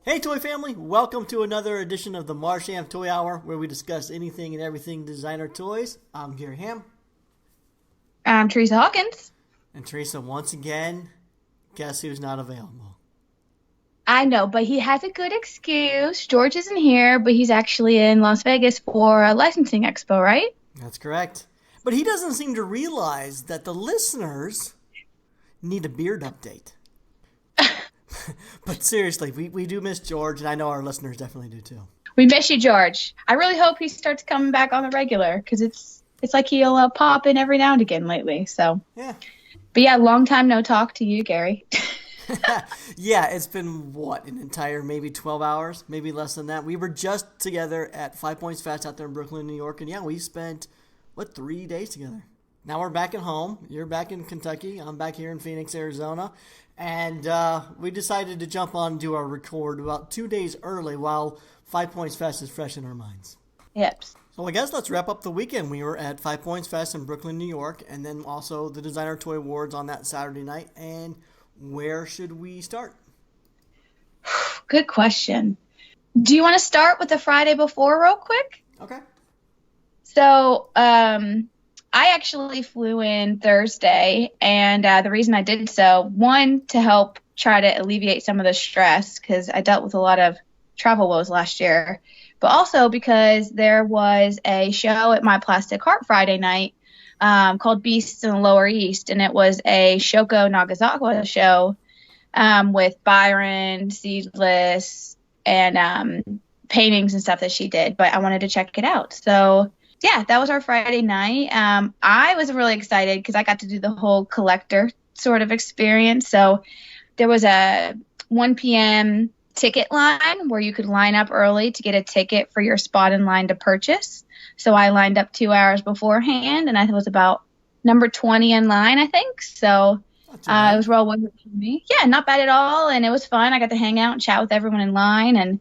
Hey Toy Family, welcome to another edition of the Marsham Toy Hour where we discuss anything and everything designer toys. I'm Gary Ham. I'm Teresa Hawkins. And Teresa, once again, guess who's not available? I know, but he has a good excuse. George isn't here, but he's actually in Las Vegas for a licensing expo, right? That's correct. But he doesn't seem to realize that the listeners need a beard update. But seriously, we do miss George, and I know our listeners definitely do too. We miss you, George. I really hope he starts coming back on the regular because it's like he'll pop in every now and again lately. So Yeah. But yeah, long time no talk to you, Gary. Yeah, it's been what, an entire maybe 12 hours, maybe less than that. We were just together at 5 Points Fest out there in Brooklyn, New York, and yeah, we spent 3 days together. Now we're back at home. You're back in Kentucky. I'm back here in Phoenix, Arizona. And we decided to jump on and do our record about 2 days early while 5 Points Fest is fresh in our minds. Yep. So I guess let's wrap up the weekend. We were at 5 Points Fest in Brooklyn, New York, and then also the Designer Toy Awards on that Saturday night. And where should we start? Good question. Do you want to start with the Friday before real quick? Okay. So, I actually flew in Thursday, and the reason I did so, one, to help try to alleviate some of the stress, because I dealt with a lot of travel woes last year, but also because there was a show at My Plastic Heart Friday night called Beasts in the Lower East, and it was a Shoko Nagasawa show with Byron, Seedless, and paintings and stuff that she did, but I wanted to check it out. So yeah, that was our Friday night. I was really excited because I got to do the whole collector sort of experience. So there was a 1 p.m. ticket line where you could line up early to get a ticket for your spot in line to purchase. So I lined up 2 hours beforehand, and I was about number 20 in line, I think. So it was well worth it for me. Yeah, not bad at all, and it was fun. I got to hang out and chat with everyone in line, and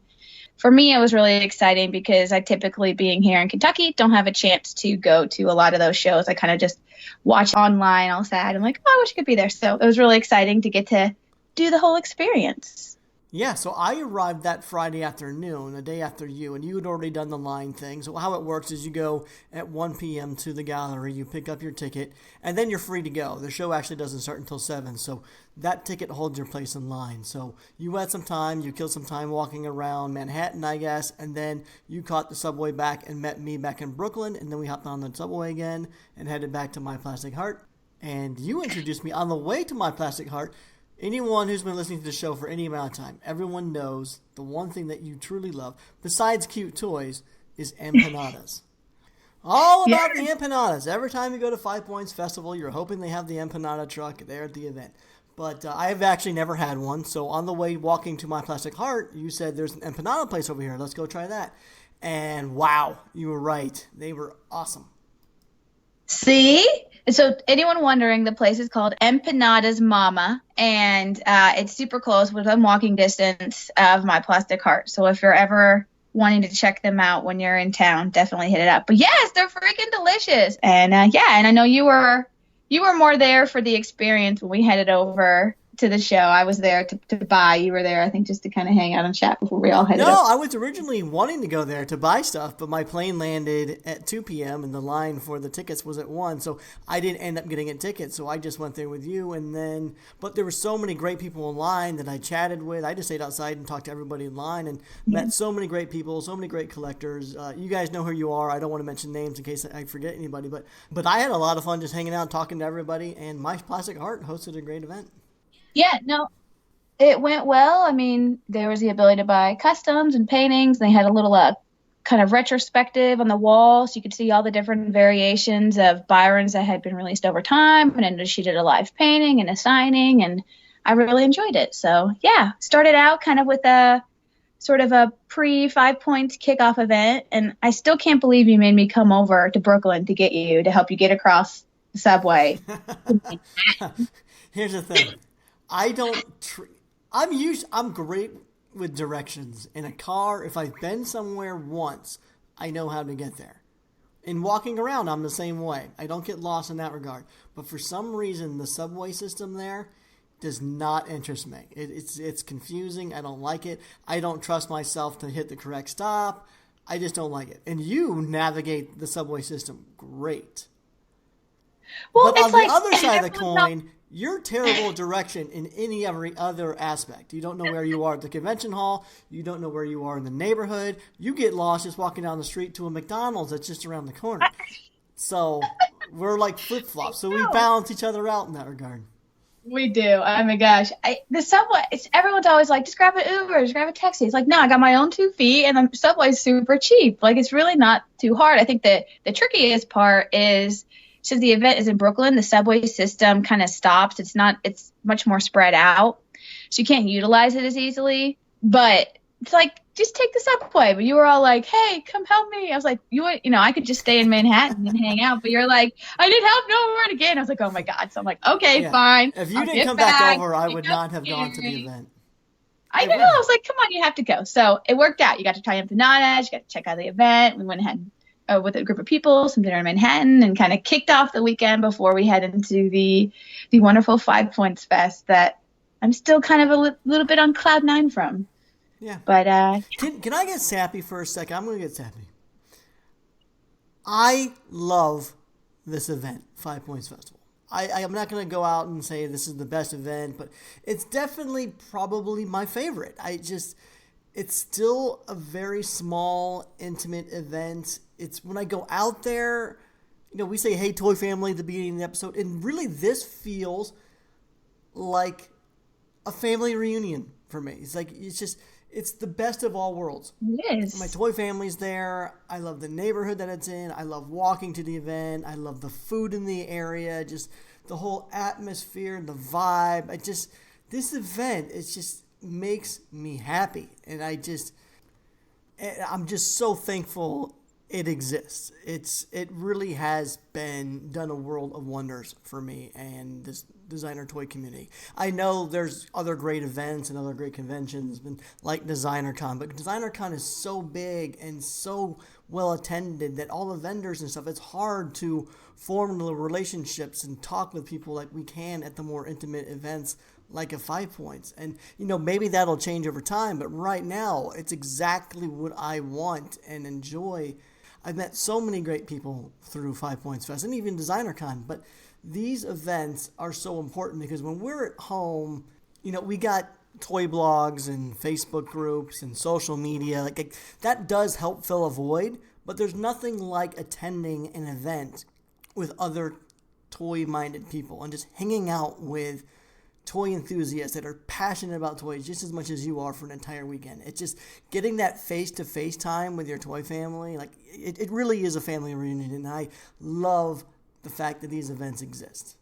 for me, it was really exciting because I typically, being here in Kentucky, don't have a chance to go to a lot of those shows. I kind of just watch online all sad. I'm like, oh, I wish I could be there. So it was really exciting to get to do the whole experience. Yeah, so I arrived that Friday afternoon, the day after you, and you had already done the line thing. So how it works is you go at 1 p.m. to the gallery, you pick up your ticket, and then you're free to go. The show actually doesn't start until 7, so that ticket holds your place in line. So you had some time, you killed some time walking around Manhattan, I guess, and then you caught the subway back and met me back in Brooklyn, and then we hopped on the subway again and headed back to My Plastic Heart. And you introduced me on the way to My Plastic Heart. Anyone who's been listening to the show for any amount of time, everyone knows the one thing that you truly love, besides cute toys, is empanadas. All about the empanadas. Every time you go to 5 Points Festival, you're hoping they have the empanada truck there at the event. But I've actually never had one, so on the way walking to My Plastic Heart, you said there's an empanada place over here. Let's go try that. And wow, you were right. They were awesome. See? So anyone wondering, the place is called Empanadas Mama, and it's super close, within walking distance of My Plastic Heart. So if you're ever wanting to check them out when you're in town, definitely hit it up. But yes, they're freaking delicious. And and I know you were more there for the experience when we headed over to the show. I was there to buy. You were there, I think, just to kind of hang out and chat before we all headed over. No, I was originally wanting to go there to buy stuff, but my plane landed at 2 p.m. and the line for the tickets was at 1, so I didn't end up getting a ticket, so I just went there with you, and then, but there were so many great people in line that I chatted with. I just stayed outside and talked to everybody in line and met so many great people, so many great collectors. You guys know who you are. I don't want to mention names in case I forget anybody, but I had a lot of fun just hanging out and talking to everybody, and My Plastic Heart hosted a great event. Yeah, no, it went well. I mean, there was the ability to buy customs and paintings. They had a little kind of retrospective on the wall, so you could see all the different variations of Byron's that had been released over time. And then she did a live painting and a signing, and I really enjoyed it. So yeah, started out kind of with a sort of a pre-5 Points kickoff event, and I still can't believe you made me come over to Brooklyn to get you to help you get across the subway. Here's the thing. I'm great with directions. In a car, if I've been somewhere once, I know how to get there. In walking around, I'm the same way. I don't get lost in that regard. But for some reason, the subway system there does not interest me. It's confusing. I don't like it. I don't trust myself to hit the correct stop. I just don't like it. And you navigate the subway system great. Well, but on it's like the other side of the coin, you're terrible at direction in every other aspect. You don't know where you are at the convention hall. You don't know where you are in the neighborhood. You get lost just walking down the street to a McDonald's that's just around the corner. So we're like flip-flops. So we balance each other out in that regard. We do. Oh my gosh. The subway, everyone's always like, just grab an Uber, just grab a taxi. It's like, no, I got my own 2 feet and the subway's super cheap. Like, it's really not too hard. I think that the trickiest part is, since the event is in Brooklyn, the subway system kind of stops. It's much more spread out. So you can't utilize it as easily. But it's like, just take the subway. But you were all like, hey, come help me. I was like, I could just stay in Manhattan and hang out. But you're like, I need help nowhere to get. I was like, oh my God. So I'm like, okay, fine. If you didn't come back over, I would not have gone to the event. I know. I was like, come on, you have to go. So it worked out. You got to try empanadas. You got to check out the event. We went ahead with a group of people, some dinner in Manhattan, and kind of kicked off the weekend before we head into the wonderful 5 Points Fest that I'm still kind of a little bit on cloud 9 from. Yeah. But can I get sappy for a second? I'm going to get sappy. I love this event, 5 Points Festival. I'm not going to go out and say this is the best event, but it's definitely probably my favorite. It's still a very small, intimate event. It's when I go out there, we say, hey, Toy Family, at the beginning of the episode, and really this feels like a family reunion for me. It's the best of all worlds. Yes. My toy family's there. I love the neighborhood that it's in. I love walking to the event. I love the food in the area, just the whole atmosphere and the vibe. This event, it just makes me happy. And I'm just so thankful it exists. It really has done a world of wonders for me and this designer toy community. I know there's other great events and other great conventions like DesignerCon, but DesignerCon is so big and so well attended that all the vendors and stuff, it's hard to form the relationships and talk with people like we can at the more intimate events like a 5 Points. And, maybe that'll change over time, but right now it's exactly what I want and enjoy. I've met so many great people through 5 Points Fest and even DesignerCon, but these events are so important because when we're at home, we got toy blogs and Facebook groups and social media. Like that does help fill a void, but there's nothing like attending an event with other toy-minded people and just hanging out with toy enthusiasts that are passionate about toys just as much as you are for an entire weekend. It's just getting that face-to-face time with your toy family. Like it really is a family reunion, and I love the fact that these events exist.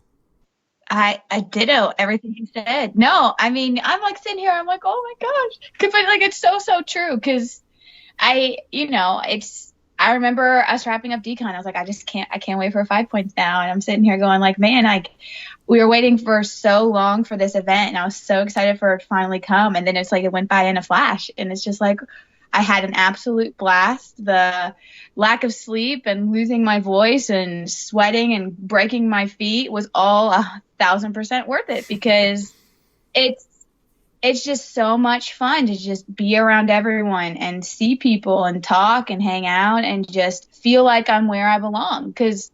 I ditto everything you said. No, I mean, I'm like sitting here, I'm like, oh my gosh. But like, it's so true. Cause I remember us wrapping up Decon. I was like, I can't wait for 5 Points now. And I'm sitting here going like, man, we were waiting for so long for this event and I was so excited for it to finally come. And then it's like, it went by in a flash and it's just like, I had an absolute blast. The lack of sleep and losing my voice and sweating and breaking my feet was all 1,000% worth it because it's just so much fun to just be around everyone and see people and talk and hang out and just feel like I'm where I belong. Because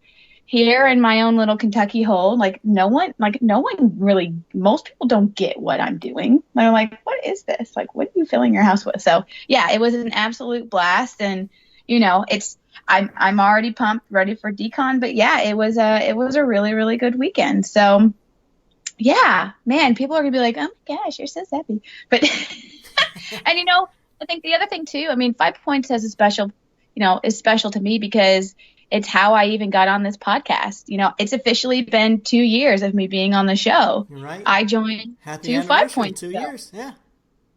here in my own little Kentucky hole, no one really, most people don't get what I'm doing. They're like, what is this? Like, what are you filling your house with? So yeah, it was an absolute blast. And, I'm already pumped, ready for Decon, but yeah, it was a really, really good weekend. So yeah, man, people are gonna be like, oh my gosh, you're so happy. But, and I think the other thing too, I mean, 5 Points is special to me because it's how I even got on this podcast. It's officially been 2 years of me being on the show. You're right. I joined Happy 5 Points. 2 years. Yeah.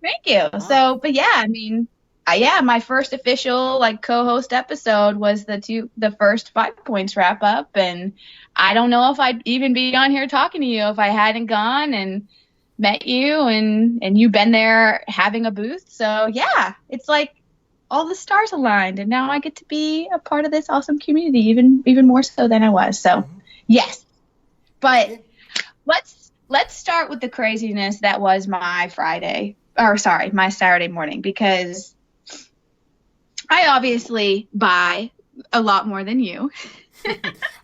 Thank you. Wow. So, but yeah, I mean, my first official co-host episode was the first 5 Points wrap up. And I don't know if I'd even be on here talking to you if I hadn't gone and met you and you've been there having a booth. So yeah, it's like all the stars aligned and now I get to be a part of this awesome community even more so than I was. So yes, but let's let's start with the craziness that was my my Saturday morning, because I obviously buy a lot more than you.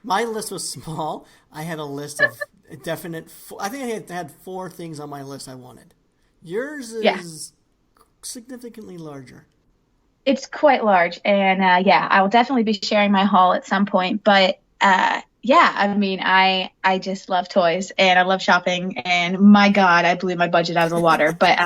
My list was small. I had a list of I think I had 4 things on my list I wanted. Yours Yeah, is significantly larger. it's quite large. And yeah, I will definitely be sharing my haul at some point. But yeah, I mean, I just love toys and I love shopping. And my God, I blew my budget out of the water. But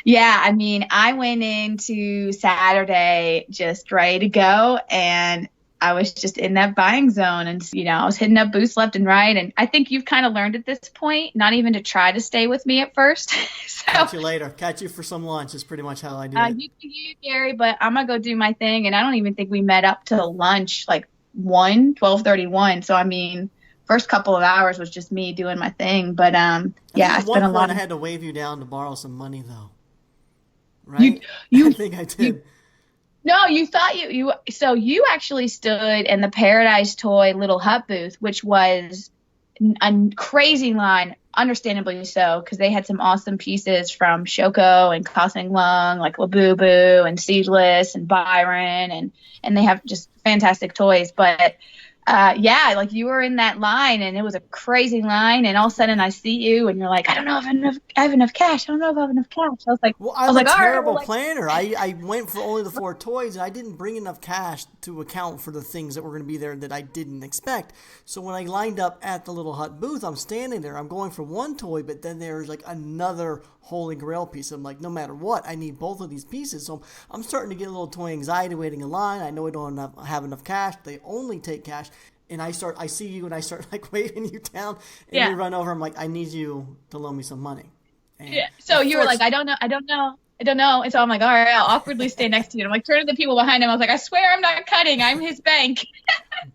yeah, I mean, I went into Saturday just ready to go, and I was just in that buying zone, and I was hitting up booths left and right. And I think you've kind of learned at this point not even to try to stay with me at first. So Catch you later. Catch you for some lunch is pretty much how I do it. you do you, Gary, but I'm gonna go do my thing, and I don't even think we met up till lunch, like 12:31. So I mean, first couple of hours was just me doing my thing. But I yeah, think I at one spent a point lot I of had to wave you down to borrow some money, though. you Right? I you think I you did. No, you thought so you actually stood in the Paradise Toy Little Hut booth, which was a crazy line, understandably so, because they had some awesome pieces from Shoko and Kosing Lung, like Labubu and Seedless and Byron, and they have just fantastic toys. But yeah, like you were in that line, and it was a crazy line, and all of a sudden I see you, and you're like, I don't know if I have enough cash. I don't know if I have enough cash. Well, I I'm was a like, all right, well, terrible like, planner. I went for only the 4 toys, and I didn't bring enough cash to account for the things that were going to be there that I didn't expect. So when I lined up at the Little Hut booth, I'm standing there. I'm going for 1 toy, but then there's like another Holy Grail piece. I'm like, no matter what, I need both of these pieces. So I'm starting to get a little toy anxiety waiting in line. I know I don't have enough cash. They only take cash. And I see you, and I start like waving you down, and yeah. you run over. I'm like, I need you to loan me some money. And Yeah. So you were like, unfortunately, I don't know, I don't know, I don't know. And so I'm like, all right, I'll awkwardly stay next to you. And I'm like, turning to the people behind him. I was like, I swear I'm not cutting. I'm his bank.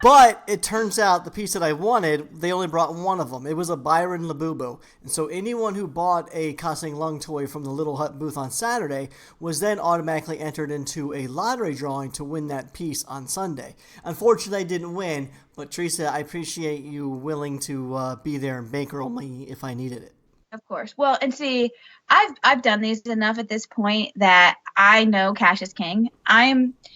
but it turns out the piece that I wanted, they only brought one of them. It was a Byron Labubu. And so anyone who bought a Kosing Lung toy from the Little Hut booth on Saturday was then automatically entered into a lottery drawing to win that piece on Sunday. Unfortunately, I didn't win, but Teresa, I appreciate you willing to be there and bankroll me if I needed it. Of course. Well, and see, I've done these enough at this point that I know cash is king.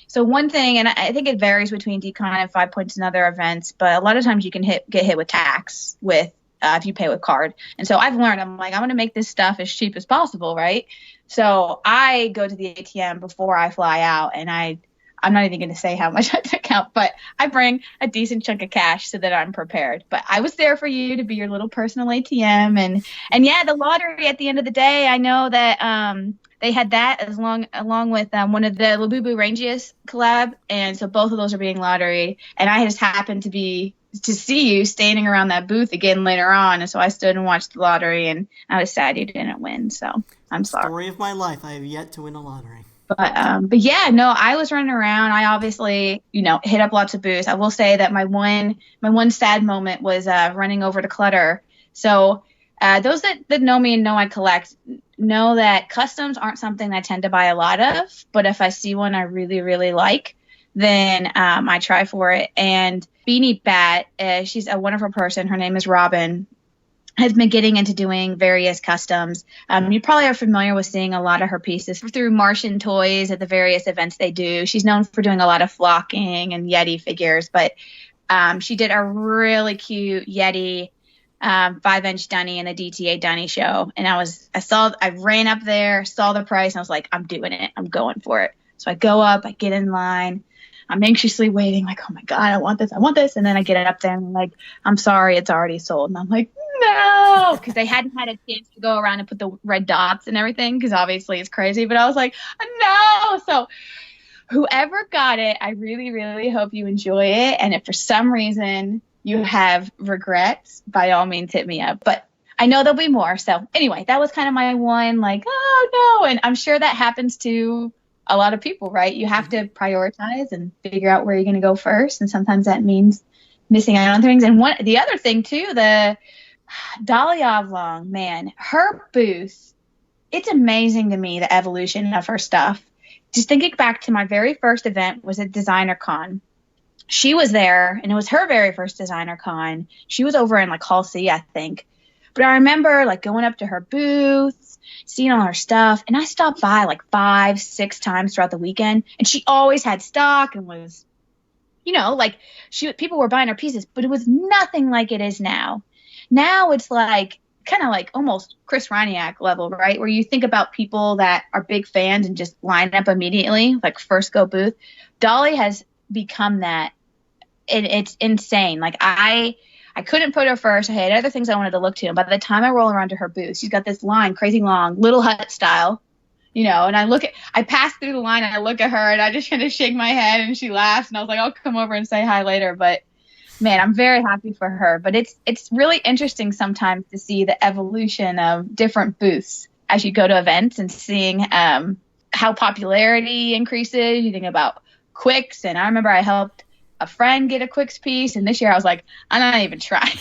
So one thing, and I think it varies between Decon and 5 Points and other events, but a lot of times you can get hit with tax with if you pay with card. And so I've learned, I'm like, I'm going to make this stuff as cheap as possible, right? So I go to the ATM before I fly out, and I'm not even going to say how much I took out, but I bring a decent chunk of cash so that I'm prepared. But I was there for you to be your little personal ATM, and yeah, the lottery at the end of the day, I know that they had that along with one of the Labubu Rangius collab, and so both of those are being lottery. And I just happened to see you standing around that booth again later on, and so I stood and watched the lottery, and I was sad you didn't win. So I'm sorry. Story of my life. I have yet to win a lottery. But yeah, no, I was running around. I obviously, hit up lots of booths. I will say that my one sad moment was running over to Clutter. So those that know me and know I collect know that customs aren't something I tend to buy a lot of. But if I see one I really, really like, then I try for it. And Beanie Bat, she's a wonderful person. Her name is Robin. Has been getting into doing various customs. You probably are familiar with seeing a lot of her pieces through Marsham Toys at the various events they do. She's known for doing a lot of flocking and Yeti figures, but she did a really cute Yeti 5-inch dunny in the DTA Dunny show. And I ran up there, saw the price, and I was like, I'm doing it. I'm going for it. So I go up, I get in line. I'm anxiously waiting, like, oh my God, I want this. And then I get up there and I'm like, I'm sorry, it's already sold. And I'm like, no, because they hadn't had a chance to go around and put the red dots and everything, because obviously it's crazy. But I was like, no. So whoever got it, I really, really hope you enjoy it. And if for some reason you have regrets, by all means hit me up. But I know there'll be more. So anyway, that was kind of my one, like, oh no. And I'm sure that happens to a lot of people, right? You have to prioritize and figure out where you're going to go first. And sometimes that means missing out on things. And the other thing too, the Dolly Oblong, man, her booth, it's amazing to me, the evolution of her stuff. Just thinking back to my very first event was at Designer Con. She was there, and it was her very first Designer Con. She was over in like Hall C, I think. But I remember like going up to her booth, seeing all her stuff, and I stopped by like 5, 6 times throughout the weekend, and she always had stock and was, like people were buying her pieces, but it was nothing like it is now. Now it's like kind of like almost Chris Reiniak level, right? Where you think about people that are big fans and just line up immediately, like first go booth. Dolly has become that. It's insane. Like I couldn't put her first. I had other things I wanted to look to. And by the time I roll around to her booth, she's got this line, crazy long, Little Hut style, and I pass through the line and I look at her and I just kind of shake my head and she laughs. And I was like, I'll come over and say hi later. But man, I'm very happy for her. But it's really interesting sometimes to see the evolution of different booths as you go to events and seeing how popularity increases. You think about Quicks, and I remember I helped a friend get a Quicks piece, and this year I was like, I'm not even trying.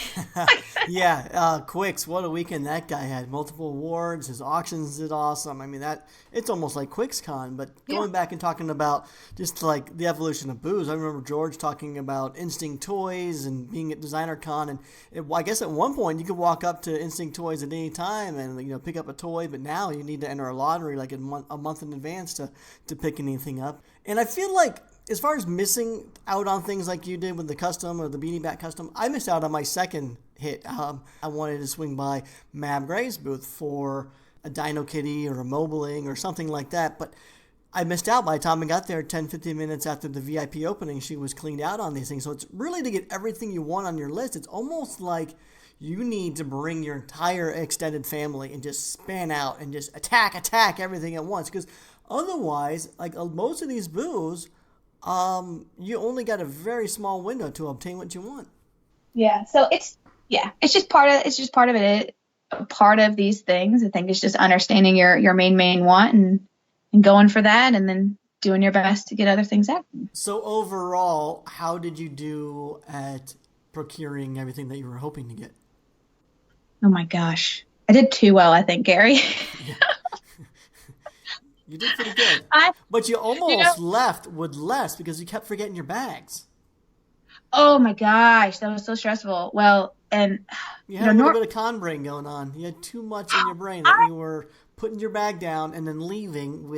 Yeah, Quicks, what a weekend that guy had. Multiple awards, his auctions did awesome. I mean, it's almost like QuicksCon, but going back and talking about just like the evolution of booze, I remember George talking about Instinct Toys and being at Designer Con, and I guess at one point you could walk up to Instinct Toys at any time and pick up a toy, but now you need to enter a lottery like a month in advance to pick anything up. And I feel like as far as missing out on things like you did with the custom or the Beanie Bat custom, I missed out on my second hit. I wanted to swing by Mab Gray's booth for a Dino Kitty or a Mobiling or something like that, but I missed out. By the time I got there 10, 15 minutes after the VIP opening, she was cleaned out on these things. So it's really to get everything you want on your list. It's almost like you need to bring your entire extended family and just span out and just attack everything at once. Because otherwise, like most of these booths, you only got a very small window to obtain what you want. Yeah. So it's just part of it. Part of these things, I think, is just understanding your main want and going for that, and then doing your best to get other things out. So overall, how did you do at procuring everything that you were hoping to get? Oh my gosh, I did too well, I think, Gary. Yeah. You did pretty good. But you almost left with less because you kept forgetting your bags. Oh my gosh, that was so stressful. Well, and you had a little bit of con brain going on. You had too much in your brain that you were putting your bag down and then leaving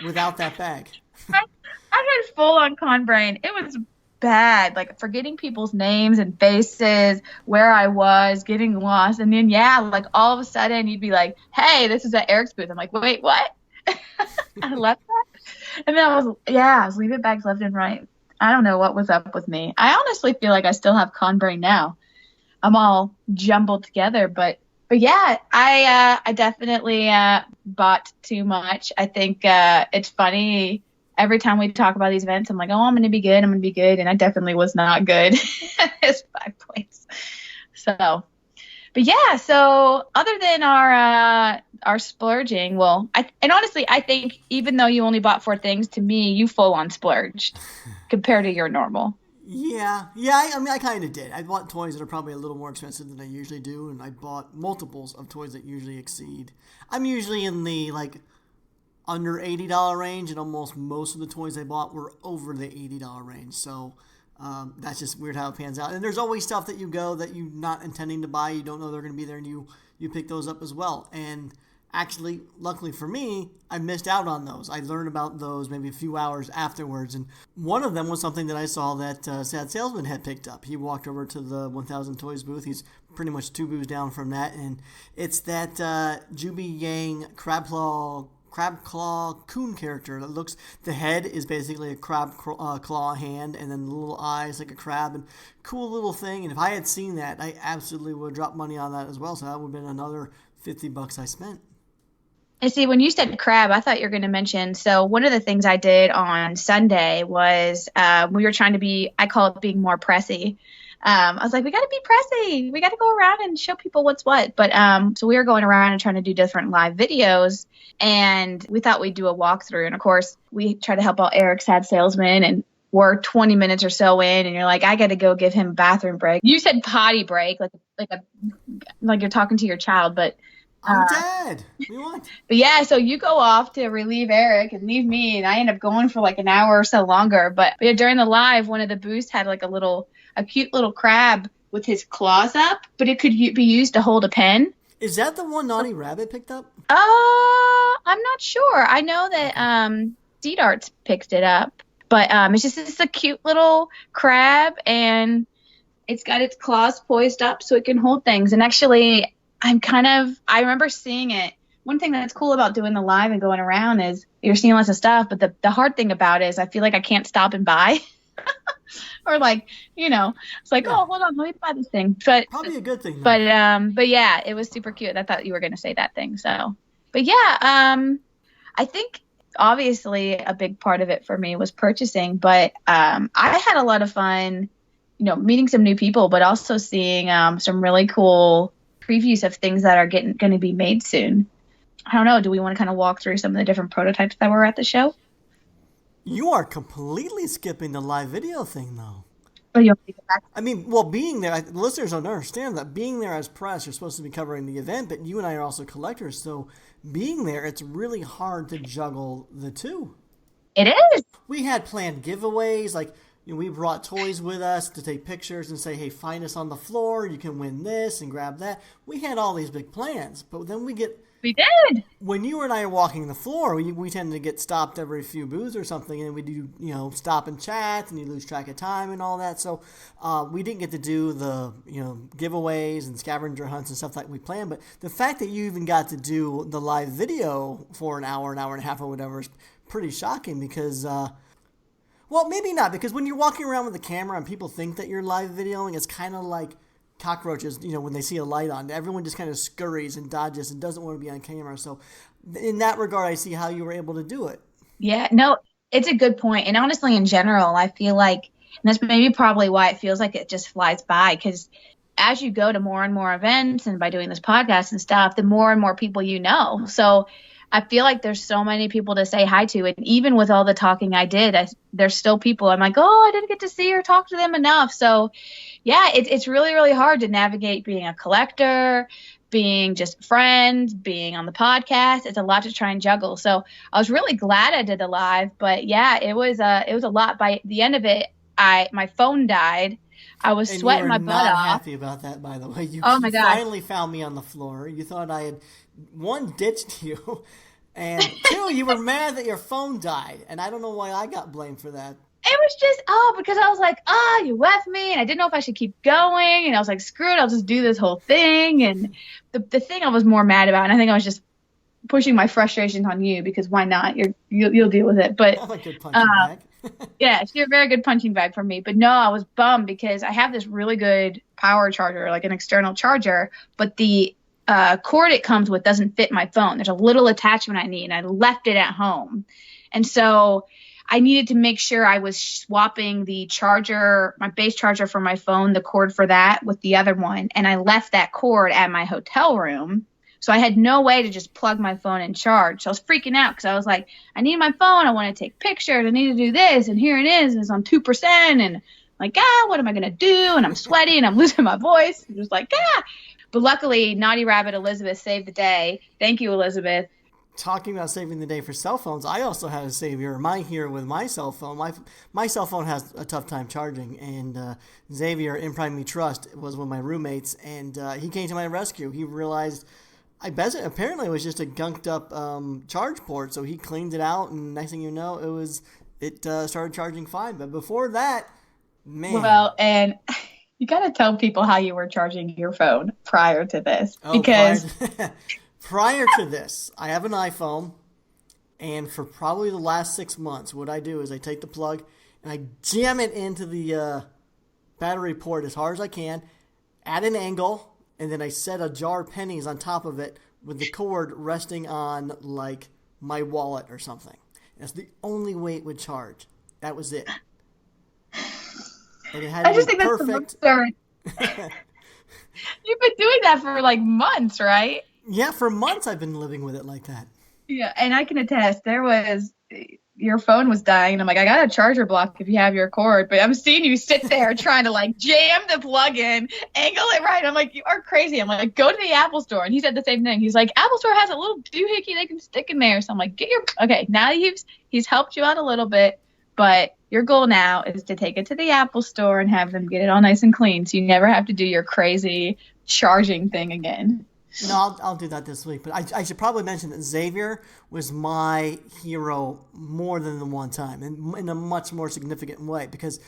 without that bag. I had full on con brain. It was bad, like forgetting people's names and faces, where I was, getting lost, and then like all of a sudden you'd be like, "Hey, this is at Eric's booth." I'm like, "Wait, what?" I left that, and then I was leaving bags left and right. I don't know what was up with me. I honestly feel like I still have con brain now. I'm all jumbled together, but yeah, I definitely bought too much. I think it's funny. Every time we talk about these events, I'm like, oh, I'm going to be good. And I definitely was not good. It's 5 points. So, but yeah, so other than our splurging, and honestly, I think even though you only bought 4 things, to me, you full on splurged compared to your normal. Yeah. I mean, I kind of did. I bought toys that are probably a little more expensive than I usually do, and I bought multiples of toys that usually exceed. I'm usually in the under $80 range, and almost most of the toys I bought were over the $80 range. So that's just weird how it pans out. And there's always stuff that you go that you're not intending to buy. You don't know they're going to be there, and you pick those up as well. And actually, luckily for me, I missed out on those. I learned about those maybe a few hours afterwards. And one of them was something that I saw that Sad Salesman had picked up. He walked over to the 1000 Toys booth. He's pretty much 2 booths down from that. And it's that Juby Yang Crab Claw Coon character that the head is basically a crab claw hand, and then the little eyes like a crab, and cool little thing. And if I had seen that, I absolutely would have dropped money on that as well. So that would have been another $50 I spent. And see, when you said crab, I thought you were going to mention, so one of the things I did on Sunday was we were trying to I call it being more pressy. I was like, we got to be pressy. We got to go around and show people what's what. But so we were going around and trying to do different live videos, and we thought we'd do a walkthrough. And of course, we tried to help out Eric's Sad Salesman, and we're 20 minutes or so in, and you're like, I got to go give him a bathroom break. You said potty break, like you're talking to your child, but I'm dead. What do you want? But yeah, so you go off to relieve Eric and leave me, and I end up going for like an hour or so longer. But during the live, one of the booths had like a cute little crab with his claws up, but it could be used to hold a pen. Is that the one Naughty Rabbit picked up? I'm not sure. I know that Seed Arts picked it up, but it's a cute little crab, and it's got its claws poised up so it can hold things. And actually, I remember seeing it. One thing that's cool about doing the live and going around is you're seeing lots of stuff, but the hard thing about it is I feel like I can't stop and buy. Or like, it's like, oh, hold on, let me buy this thing. But probably a good thing. But yeah, it was super cute. I thought you were going to say that thing. So, but yeah, I think obviously a big part of it for me was purchasing, but I had a lot of fun, meeting some new people, but also seeing some really cool previews of things that are going to be made soon. I don't know. Do we want to kind of walk through some of the different prototypes that were at the show? You are completely skipping the live video thing, though. Oh, you want me to get back? I mean, well, being there, the listeners don't understand that being there as press, you're supposed to be covering the event, but you and I are also collectors, so being there, it's really hard to juggle the two. It is. We had planned giveaways, like, we brought toys with us to take pictures and say, hey, find us on the floor, you can win this and grab that. We had all these big plans, but then we did. When you and I are walking the floor, we tend to get stopped every few booths or something, and we do, stop and chat, and you lose track of time and all that. So we didn't get to do the, giveaways and scavenger hunts and stuff like we planned. But the fact that you even got to do the live video for an hour and a half or whatever is pretty shocking because, well, maybe not, because when you're walking around with the camera and people think that you're live videoing, it's kind of like cockroaches, when they see a light on. Everyone just kind of scurries and dodges and doesn't want to be on camera. So in that regard, I see how you were able to do it. Yeah, no, it's a good point. And honestly, in general, I feel like, and that's maybe probably why it feels like it just flies by, because as you go to more and more events and by doing this podcast and stuff, the more and more people you know. So I feel like there's so many people to say hi to. And even with all the talking I did, there's still people I'm like, oh, I didn't get to see or talk to them enough. So yeah, it's really, really hard to navigate being a collector, being just friends, being on the podcast. It's a lot to try and juggle. So I was really glad I did the live, but yeah, it was a lot. By the end of it, my phone died. I was sweating my butt off. You were not happy about that, by the way. You finally found me on the floor. You thought I had, one, ditched you, and two, you were mad that your phone died. And I don't know why I got blamed for that. It was just, because I was like, you left me, and I didn't know if I should keep going, and I was like, screw it, I'll just do this whole thing. And the thing I was more mad about, and I think I was just pushing my frustrations on you, because why not? You'll deal with it. But I'm a good punching bag. Yeah, you're a very good punching bag for me. But no, I was bummed because I have this really good power charger, like an external charger, but the cord it comes with doesn't fit my phone. There's a little attachment I need, and I left it at home. And so I needed to make sure I was swapping the charger, my base charger for my phone, the cord for that with the other one. And I left that cord at my hotel room. So I had no way to just plug my phone and charge. So I was freaking out because I was like, I need my phone. I want to take pictures. I need to do this. And here it is. It's on 2%. And like, what am I going to do? And I'm sweaty and I'm losing my voice. I'm just like, But luckily, Naughty Rabbit Elizabeth saved the day. Thank you, Elizabeth. Talking about saving the day for cell phones, I also had a savior. Here with my cell phone. My cell phone has a tough time charging, and Xavier in Prime Me Trust was one of my roommates, and he came to my rescue. He realized apparently it was just a gunked up charge port, so he cleaned it out, and next thing you know, it started charging fine. But before that, man. Well, and you got to tell people how you were charging your phone prior to this, because. Prior to this, I have an iPhone, and for probably the last 6 months, what I do is I take the plug and I jam it into the battery port as hard as I can, at an angle, and then I set a jar of pennies on top of it with the cord resting on, like, my wallet or something. That's the only way it would charge. That was it. And it had to be perfect. You've been doing that for, like, months, right? Yeah, for months I've been living with it like that. Yeah, and I can attest, your phone was dying, and I'm like, I got a charger block if you have your cord, but I'm seeing you sit there trying to, like, jam the plug in, angle it right. I'm like, you are crazy. I'm like, go to the Apple Store, and he said the same thing. He's like, Apple Store has a little doohickey they can stick in there. So I'm like, okay, now he's helped you out a little bit. but your goal now is to take it to the Apple store and have them get it all nice and clean, so you never have to do your crazy charging thing again. No, I'll do that this week. But I should probably mention that Xavier was my hero more than the one time, and in a much more significant way, because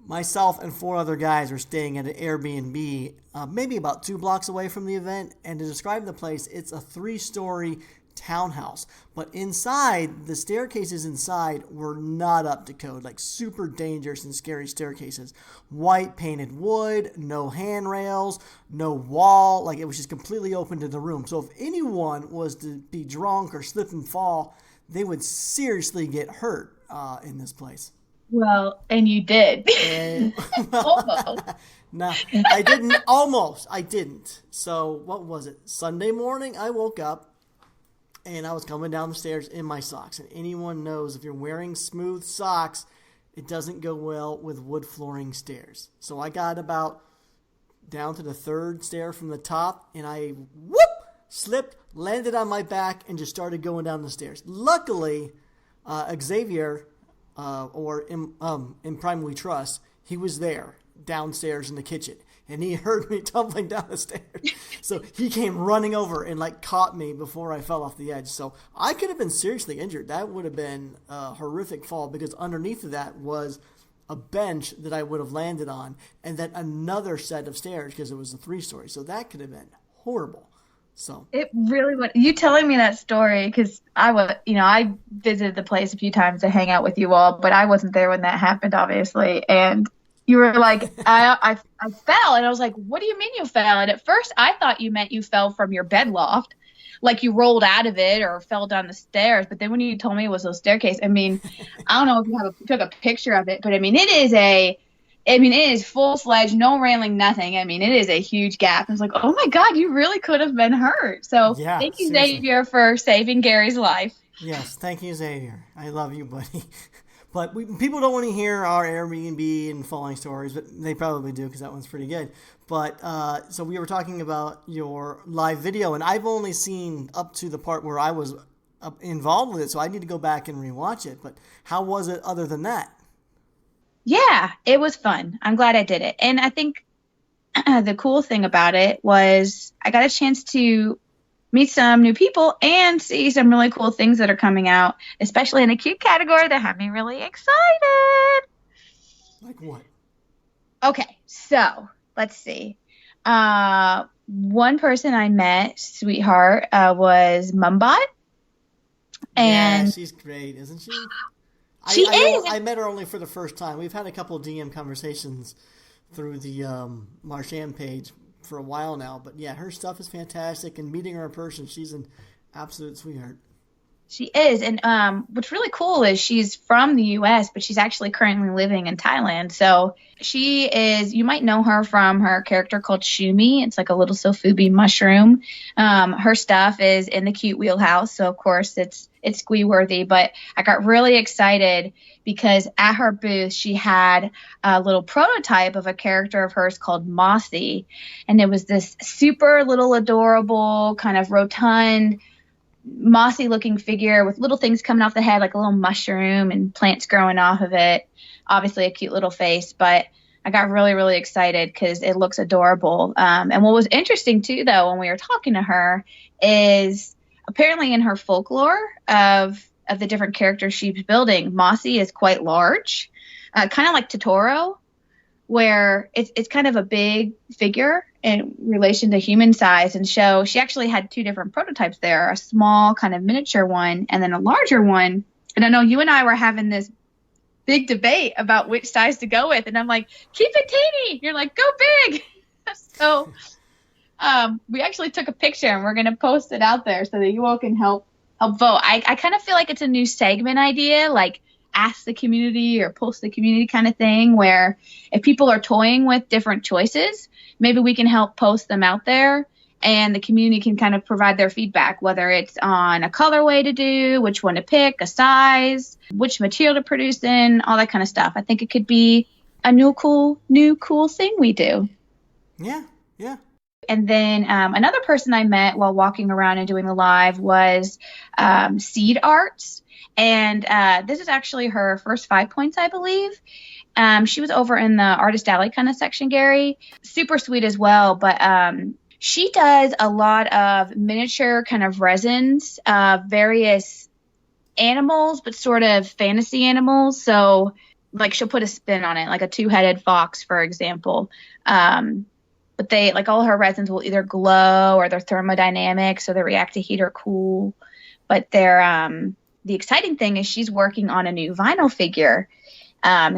myself and 4 other guys were staying at an Airbnb, maybe about 2 blocks away from the event. And to describe the place, it's a 3-story townhouse. But inside, the staircases inside were not up to code, like super dangerous and scary staircases. White painted wood, no handrails, no wall, like it was just completely open to the room. So if anyone was to be drunk or slip and fall, they would seriously get hurt in this place. Well, and you did. And, Almost. no, I didn't. Almost. I didn't. So what was it? Sunday morning, I woke up and I was coming down the stairs in my socks. And anyone knows if you're wearing smooth socks, it doesn't go well with wood flooring stairs. So I got about down to the 3rd stair from the top, and I slipped, landed on my back, and just started going down the stairs. Luckily, Xavier, or in Prime We Trust, he was there downstairs in the kitchen, and he heard me tumbling down the stairs. So he came running over and caught me before I fell off the edge. So I could have been seriously injured. That would have been a horrific fall, because underneath of that was a bench that I would have landed on, and then another set of stairs, because it was a 3-story. So that could have been horrible. So it really would. You telling me that story, because I visited the place a few times to hang out with you all, but I wasn't there when that happened, obviously. And you were like, I fell, and I was like, what do you mean you fell? And at first, I thought you meant you fell from your bed loft, like you rolled out of it or fell down the stairs. But then when you told me it was a staircase, I mean, I don't know if you took a picture of it, but I mean, it is full-fledged, no railing, nothing. I mean, it is a huge gap. I was like, oh my God, you really could have been hurt. So yeah, thank you, seriously. Xavier, for saving Gary's life. Yes, thank you, Xavier. I love you, buddy. But people don't want to hear our Airbnb and falling stories, but they probably do, because that one's pretty good. But so we were talking about your live video, and I've only seen up to the part where I was involved with it, so I need to go back and rewatch it. But how was it other than that? Yeah, it was fun. I'm glad I did it. And I think the cool thing about it was I got a chance to meet some new people and see some really cool things that are coming out, especially in the cute category that had me really excited. Like what? Okay, so let's see. One person I met, sweetheart, was Mumbot. And yeah, she's great, isn't she? She is. I met her only for the first time. We've had a couple of DM conversations through the Marsham page for a while now. But yeah, her stuff is fantastic. And meeting her in person, she's an absolute sweetheart. She is. And what's really cool is she's from the U.S., but she's actually currently living in Thailand. So she is, you might know her from her character called Shumi. It's like a little sofubi mushroom. Her stuff is in the cute wheelhouse. So, of course, it's squee-worthy. But I got really excited because at her booth, she had a little prototype of a character of hers called Mossy. And it was this super little adorable, kind of rotund, mossy looking figure with little things coming off the head, like a little mushroom and plants growing off of it. Obviously a cute little face, but I got really, really excited because it looks adorable. And what was interesting too, though, when we were talking to her is apparently in her folklore of the different characters she's building, Mossy is quite large, kind of like Totoro, where it's kind of a big figure in relation to human size. And so she actually had 2 different prototypes there, a small kind of miniature one and then a larger one. And I know you and I were having this big debate about which size to go with. And I'm like, keep it teeny. You're like, go big. So we actually took a picture and we're going to post it out there so that you all can help vote. I kind of feel like it's a new segment idea, like ask the community or post the community kind of thing, where if people are toying with different choices, maybe we can help post them out there and the community can kind of provide their feedback, whether it's on a colorway to do, which one to pick, a size, which material to produce in, all that kind of stuff. I think it could be a new cool thing we do. Yeah. And then another person I met while walking around and doing the live was Seed Arts. And this is actually her first 5 points, I believe. She was over in the Artist Alley kind of section, Gary. Super sweet as well. But she does a lot of miniature kind of resins, various animals, but sort of fantasy animals. So like she'll put a spin on it, like a 2-headed fox, for example. But they, like, all her resins will either glow or they're thermodynamic, so they react to heat or cool. But they're the exciting thing is she's working on a new vinyl figure.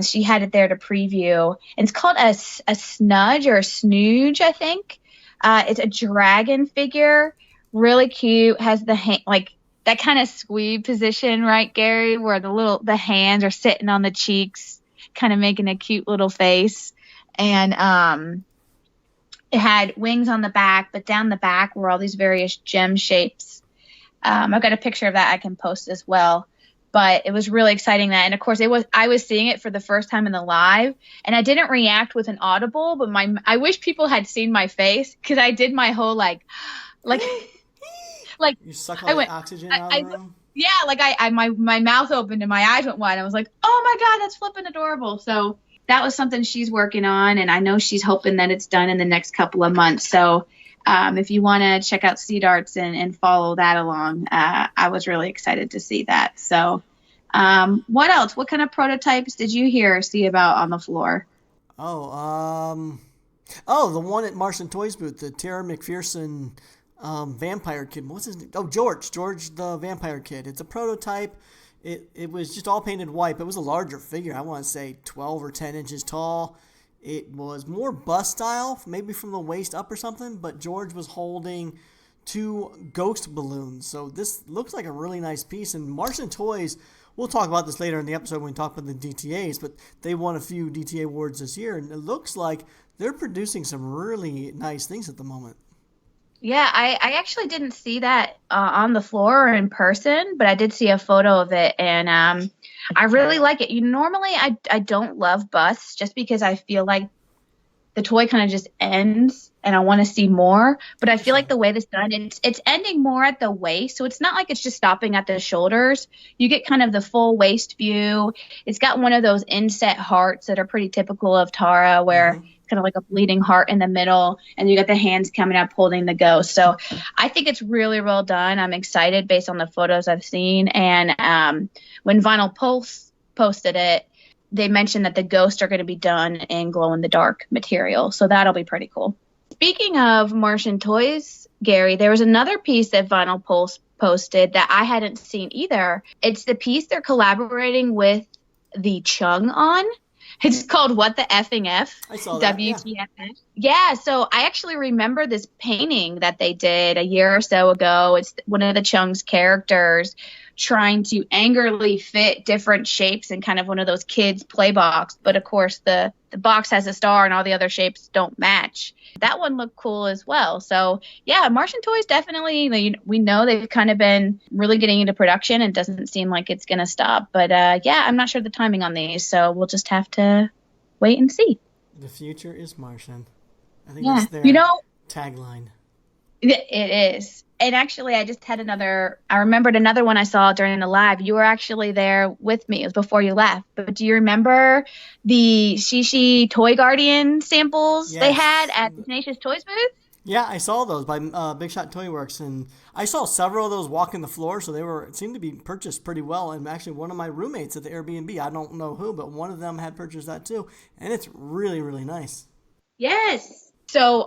She had it there to preview. And it's called a snudge or a snooge, I think. It's a dragon figure, really cute. Has the like that kind of squeeze position, right, Gary, where the hands are sitting on the cheeks, kind of making a cute little face. And it had wings on the back, but down the back were all these various gem shapes. I've got a picture of that I can post as well. But it was really exciting that, and of course I was seeing it for the first time in the live, and I didn't react with an audible, but I wish people had seen my face, because I did my whole like you suck all the oxygen out of the room. Yeah, like my mouth opened and my eyes went wide. I was like, oh my God, that's flipping adorable. So that was something she's working on, and I know she's hoping that it's done in the next couple of months. So if you want to check out Seed Arts and follow that along, I was really excited to see that. So what else? What kind of prototypes did you hear or see about on the floor? The one at Marsham Toys booth, the Tara McPherson vampire kid. What's his name? Oh, George the vampire kid. It's a prototype. It was just all painted white, but it was a larger figure. I want to say 12 or 10 inches tall. It was more bust style, maybe from the waist up or something, but George was holding 2 ghost balloons. So this looks like a really nice piece. And Marsham Toys, we'll talk about this later in the episode when we talk about the DTAs, but they won a few DTA awards this year, and it looks like they're producing some really nice things at the moment. Yeah, I actually didn't see that on the floor or in person, but I did see a photo of it, and I really like it. Normally I don't love busts, just because I feel like the toy kind of just ends and I want to see more. But I feel like the way this is done, it's ending more at the waist, so it's not like it's just stopping at the shoulders. You get kind of the full waist view. It's got one of those inset hearts that are pretty typical of Tara, where kind of like a bleeding heart in the middle, and you got the hands coming up holding the ghost. So I think it's really well done. I'm excited based on the photos I've seen. And when Vinyl Pulse posted it, they mentioned that the ghosts are going to be done in glow-in-the-dark material. So that'll be pretty cool. Speaking of Martian toys, Gary, there was another piece that Vinyl Pulse posted that I hadn't seen either. It's the piece they're collaborating with the Chung on. It's called What the Effing F? I saw that. WTF. Yeah, so I actually remember this painting that they did a year or so ago. It's one of the Chung's characters trying to angrily fit different shapes in kind of one of those kids' play box. But of course, the box has a star and all the other shapes don't match. That one looked cool as well. So yeah, Martian Toys definitely, we know they've kind of been really getting into production, and doesn't seem like it's going to stop. But yeah, I'm not sure the timing on these, so we'll just have to wait and see. The future is Martian. I think that's their tagline. It is. And actually, I remembered another one I saw during the live. You were actually there with me. It was before you left. But do you remember the Shishi Toy Guardian samples they had at the Tenacious Toys booth? Yeah, I saw those by Big Shot Toy Works, and I saw several of those walking the floor, so it seemed to be purchased pretty well. And actually, one of my roommates at the Airbnb, I don't know who, but one of them had purchased that too, and it's really, really nice. Yes. So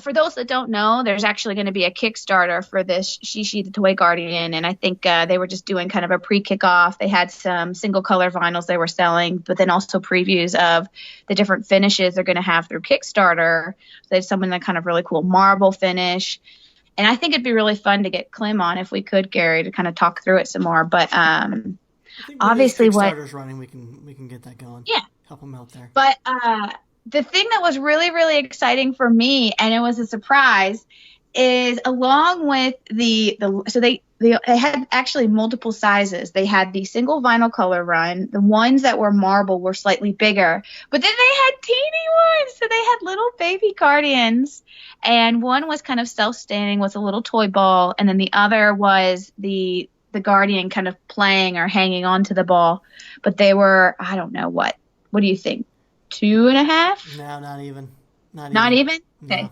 for those that don't know, there's actually going to be a Kickstarter for this Shishi the Toy Guardian, and I think they were just doing kind of a pre-kickoff. They had some single-color vinyls they were selling, but then also previews of the different finishes they're going to have through Kickstarter. So they have some in the kind of really cool marble finish, and I think it'd be really fun to get Clem on if we could, Gary, to kind of talk through it some more. But obviously, Kickstarter's running, we can get that going. Yeah, help them out there. But the thing that was really, really exciting for me, and it was a surprise, is along with so they had actually multiple sizes. They had the single vinyl color run. The ones that were marble were slightly bigger, but then they had teeny ones. So they had little baby guardians, and one was kind of self-standing with a little toy ball, and then the other was the guardian kind of playing or hanging onto the ball. But they were, I don't know what do you think? 2.5? No, not even. Not even? Okay. No.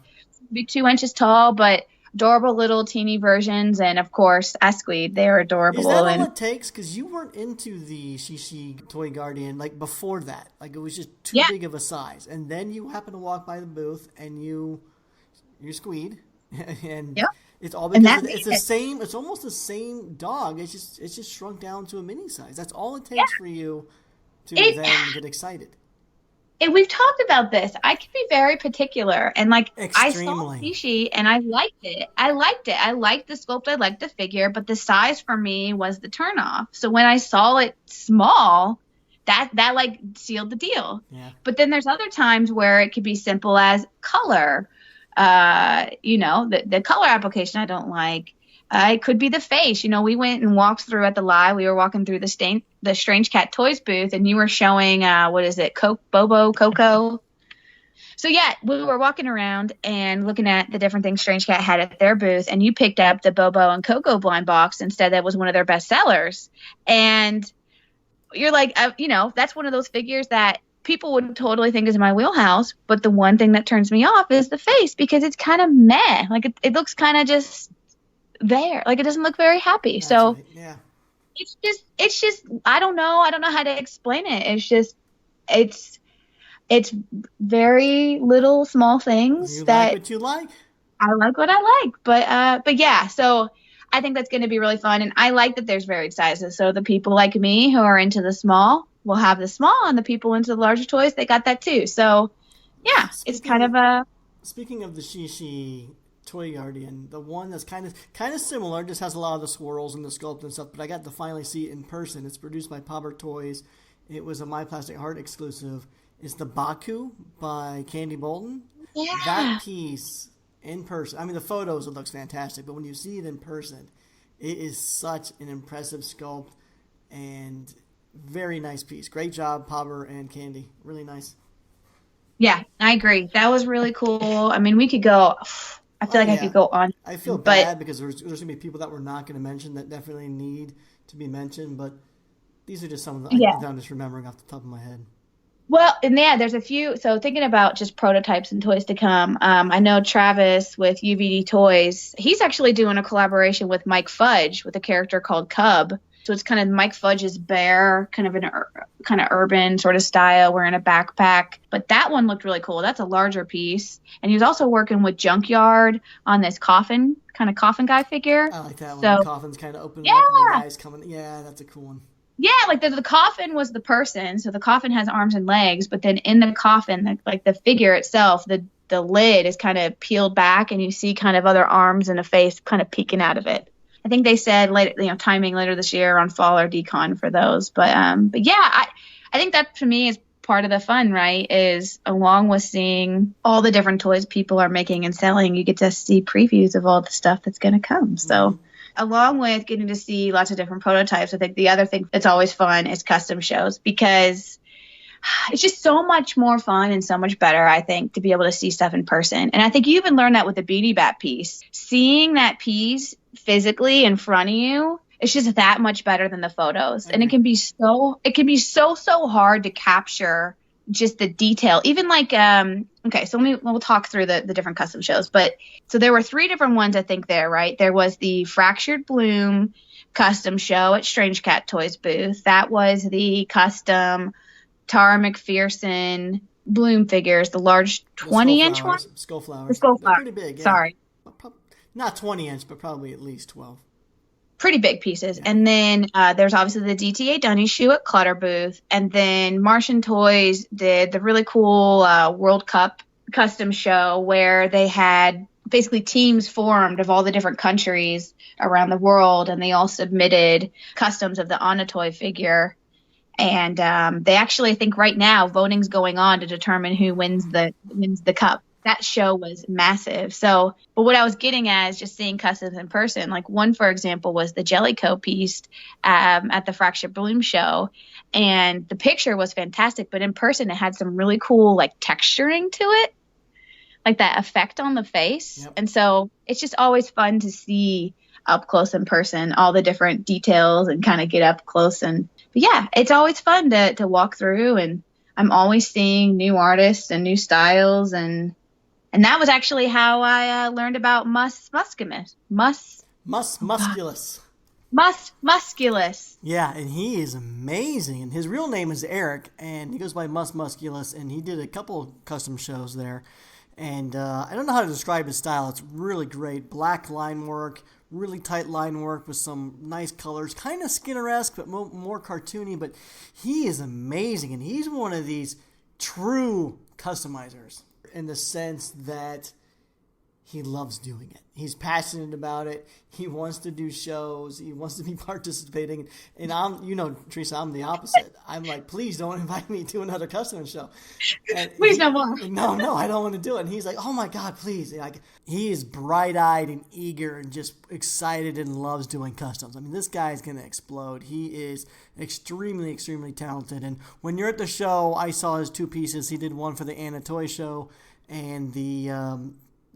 Be 2 inches tall, but adorable little teeny versions. And of course, Esquid, they're adorable. Is that all it takes? Because you weren't into the Shishi Toy Guardian like before that. Like it was just too big of a size. And then you happen to walk by the booth and you squeed. And it's all because it's the same. It's almost the same dog. It's just shrunk down to a mini size. That's all it takes for you to then get excited. And we've talked about this. I can be very particular, and like Extremely. I saw Shishi and I liked it. I liked the sculpt. I liked the figure, but the size for me was the turnoff. So when I saw it small, that like sealed the deal. Yeah. But then there's other times where it could be simple as color. The color application I don't like. It could be the face. We went and walked through at the live. We were walking through the Strangecat Toys booth, and you were showing, Coco. So, yeah, we were walking around and looking at the different things Strangecat had at their booth, and you picked up the Bobo and Coco blind box. Instead, that was one of their best sellers. And you're like, that's one of those figures that people would totally think is in my wheelhouse. But the one thing that turns me off is the face, because it's kind of meh. Like, it looks kind of just there, like it doesn't look very happy. That's so right. Yeah, it's just I don't know how to explain it. It's very little small things that like what you like. I like what I like, but yeah, so I think that's going to be really fun. And I like that there's varied sizes, so the people like me who are into the small will have the small, and the people into the larger toys, they got that too. So yeah, it's kind of a speaking of the Shishi Toy Guardian, the one that's kind of similar, just has a lot of the swirls and the sculpt and stuff, but I got to finally see it in person. It's produced by Pauber Toys. It was a My Plastic Heart exclusive. It's the Baku by Candy Bolton. Yeah. That piece in person, I mean the photos, it looks fantastic, but when you see it in person, it is such an impressive sculpt and very nice piece. Great job, Pauber and Candy. Really nice. Yeah, I agree. That was really cool. I mean, we could go... I feel like I could go on. I feel bad because there's going to be people that we're not going to mention that definitely need to be mentioned, but these are just some of the I'm just remembering off the top of my head. Well, and yeah, there's a few. So thinking about just prototypes and toys to come, I know Travis with UVD Toys, he's actually doing a collaboration with Mike Fudge with a character called Cub. So it's kind of Mike Fudge's bear, kind of an kind of urban sort of style, wearing a backpack. But that one looked really cool. That's a larger piece. And he was also working with Junkyard on this coffin guy figure. I like that one. The coffin's kind of opening up and the eyes coming. Yeah, that's a cool one. Yeah, like the coffin was the person. So the coffin has arms and legs, but then in the coffin, like the figure itself, the lid is kind of peeled back, and you see kind of other arms and a face kind of peeking out of it. I think they said timing later this year on fall or decon for those. But yeah, I think that to me is part of the fun, right? Is along with seeing all the different toys people are making and selling, you get to see previews of all the stuff that's going to come. So along with getting to see lots of different prototypes, I think the other thing that's always fun is custom shows, because it's just so much more fun and so much better, I think, to be able to see stuff in person. And I think you even learned that with the Beauty Bat piece. Seeing that piece physically in front of you, it's just that much better than the photos. And it can be so hard to capture just the detail. Even like, okay, so we'll talk through the different custom shows. But so there were 3 different ones, I think, there, right? There was the Fractured Bloom custom show at Strangecat Toys booth. That was the custom Tara McPherson Bloom figures, the large 20-inch one. Skull flowers. The skull flowers. Pretty big. Yeah. Sorry. Not 20-inch, but probably at least 12. Pretty big pieces. Yeah. And then there's obviously the DTA Dunny shoe at Clutter booth. And then Marsham Toys did the really cool World Cup custom show where they had basically teams formed of all the different countries around the world, and they all submitted customs of the Onatoy figure. And they actually, I think right now, voting's going on to determine who wins the cup. that show was massive. So, but what I was getting at is just seeing customs in person. Like one, for example, was the Jellicoe piece at the Fractured Bloom show. And the picture was fantastic, but in person, it had some really cool like texturing to it, like that effect on the face. Yep. And so it's just always fun to see up close in person all the different details and kind of get up close. And but yeah, it's always fun to walk through, and I'm always seeing new artists and new styles, and that was actually how I learned about musculus. Musculus. Yeah, and he is amazing. And his real name is Eric, and he goes by Musculus, and he did a couple custom shows there. And I don't know how to describe his style. It's really great. Black line work, really tight line work with some nice colors. Kind of Skinner-esque, but more cartoony. But he is amazing, and he's one of these true customizers in the sense that he loves doing it. He's passionate about it. He wants to do shows. He wants to be participating. And Theresa, I'm the opposite. I'm like, please don't invite me to another customer show. Please no more. No, I don't want to do it. And he's like, oh my God, please. He is bright-eyed and eager and just excited and loves doing customs. I mean, this guy is going to explode. He is extremely, extremely talented. And when you're at the show, I saw his 2 pieces. He did one for the Anna Toy show and the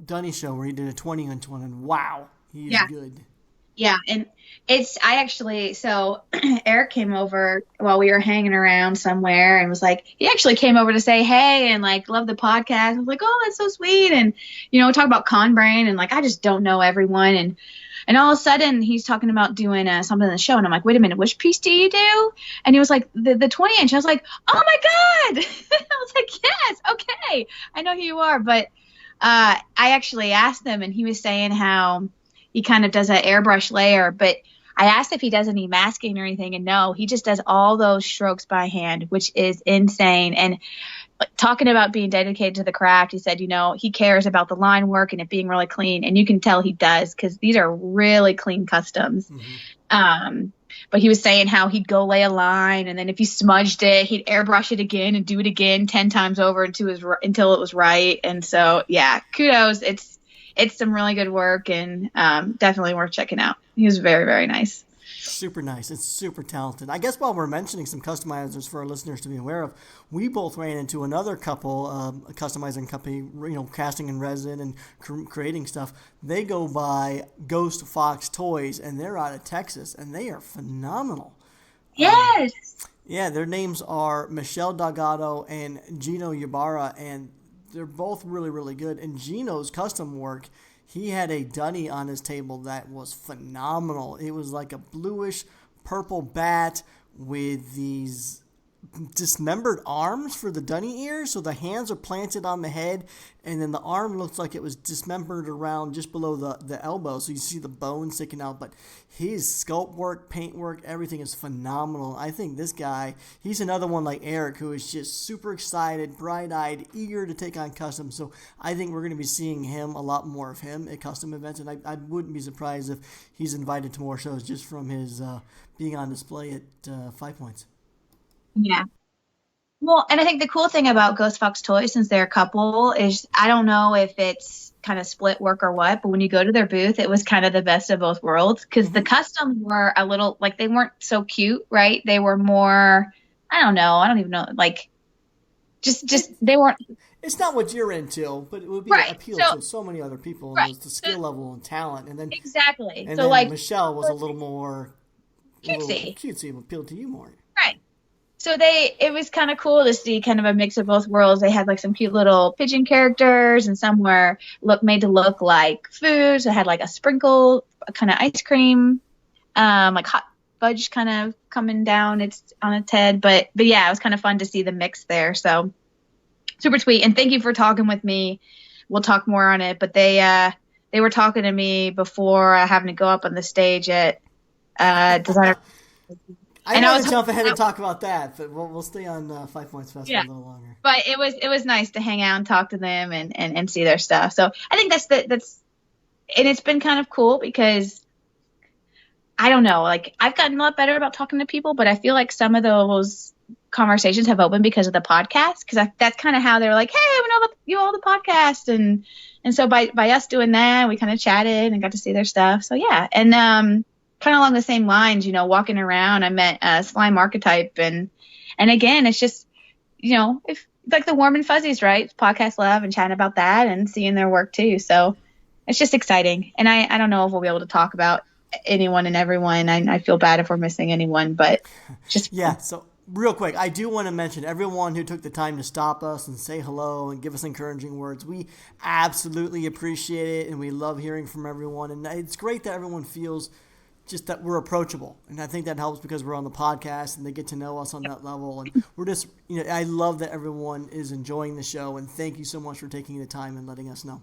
Dunny show where he did a 20-inch one, and wow, he is good. Yeah, and so Eric came over while we were hanging around somewhere and was like, he actually came over to say hey and like love the podcast. I was like, oh, that's so sweet, and talk about con brain, and like I just don't know everyone, and all of a sudden he's talking about doing something in the show, and I'm like, wait a minute, which piece do you do? And he was like, the 20-inch. I was like, oh my God. I was like, yes, okay, I know who you are, but I actually asked him, and he was saying how he kind of does an airbrush layer, but I asked if he does any masking or anything, and no, he just does all those strokes by hand, which is insane. And talking about being dedicated to the craft, he said, he cares about the line work and it being really clean, and you can tell he does because these are really clean customs. Mm-hmm. But he was saying how he'd go lay a line, and then if he smudged it, he'd airbrush it again and do it again 10 times over until it was right. And so, yeah, kudos. It's some really good work, and definitely worth checking out. He was very, very nice. Super nice. It's super talented. I guess while we're mentioning some customizers for our listeners to be aware of, we both ran into another couple, a customizing company, casting in resin and creating stuff. They go by Ghost Fox Toys, and they're out of Texas, and they are phenomenal. Yes. Yeah, their names are Michelle Delgado and Gino Ybarra, and they're both really, really good. And Gino's custom work, he had a dunny on his table that was phenomenal. It was like a bluish purple bat with these dismembered arms for the dunny ears. So the hands are planted on the head, and then the arm looks like it was dismembered around just below the elbow. So you see the bone sticking out. But his sculpt work, paint work, everything is phenomenal. I think this guy, he's another one like Eric who is just super excited, bright-eyed, eager to take on custom. So I think we're going to be seeing him, a lot more of him at custom events. And I wouldn't be surprised if he's invited to more shows just from his being on display at 5 Points. Yeah. Well, and I think the cool thing about Ghost Fox Toys, since they're a couple, is I don't know if it's kind of split work or what, but when you go to their booth, it was kind of the best of both worlds, because the customs were a little, like, they weren't so cute, right? They were more, I don't even know, like, just they weren't. It's not what you're into, but it would be appeal to so many other people, and the skill level and talent. And then exactly. And so then like Michelle was a little more cutesy, appealed to you more. Right. So it was kind of cool to see kind of a mix of both worlds. They had like some cute little pigeon characters, and some were made to look like food. So it had like a sprinkle kind of ice cream, like hot fudge kind of coming down on its head. But yeah, it was kind of fun to see the mix there. So super sweet. And thank you for talking with me. We'll talk more on it. But they were talking to me before having to go up on the stage at Designer. I want to jump ahead and talk about that, but we'll stay on 5 Points Fest for a little longer. But it was nice to hang out and talk to them and see their stuff. So I think that's and it's been kind of cool because I don't know, like I've gotten a lot better about talking to people, but I feel like some of those conversations have opened because of the podcast. Because that's kind of how they're like, hey, we know about you all the podcast, and so by us doing that, we kind of chatted and got to see their stuff. So yeah, and kind of along the same lines, walking around, I met Slime Archetype, and again, it's just, if like the warm and fuzzies, right? Podcast love and chatting about that and seeing their work too. So it's just exciting. And I don't know if we'll be able to talk about anyone and everyone. I feel bad if we're missing anyone, but just yeah. So real quick, I do want to mention everyone who took the time to stop us and say hello and give us encouraging words. We absolutely appreciate it, and we love hearing from everyone. And it's great that everyone feels just that we're approachable, and I think that helps because we're on the podcast and they get to know us on that level, and we're just, I love that everyone is enjoying the show, and thank you so much for taking the time and letting us know.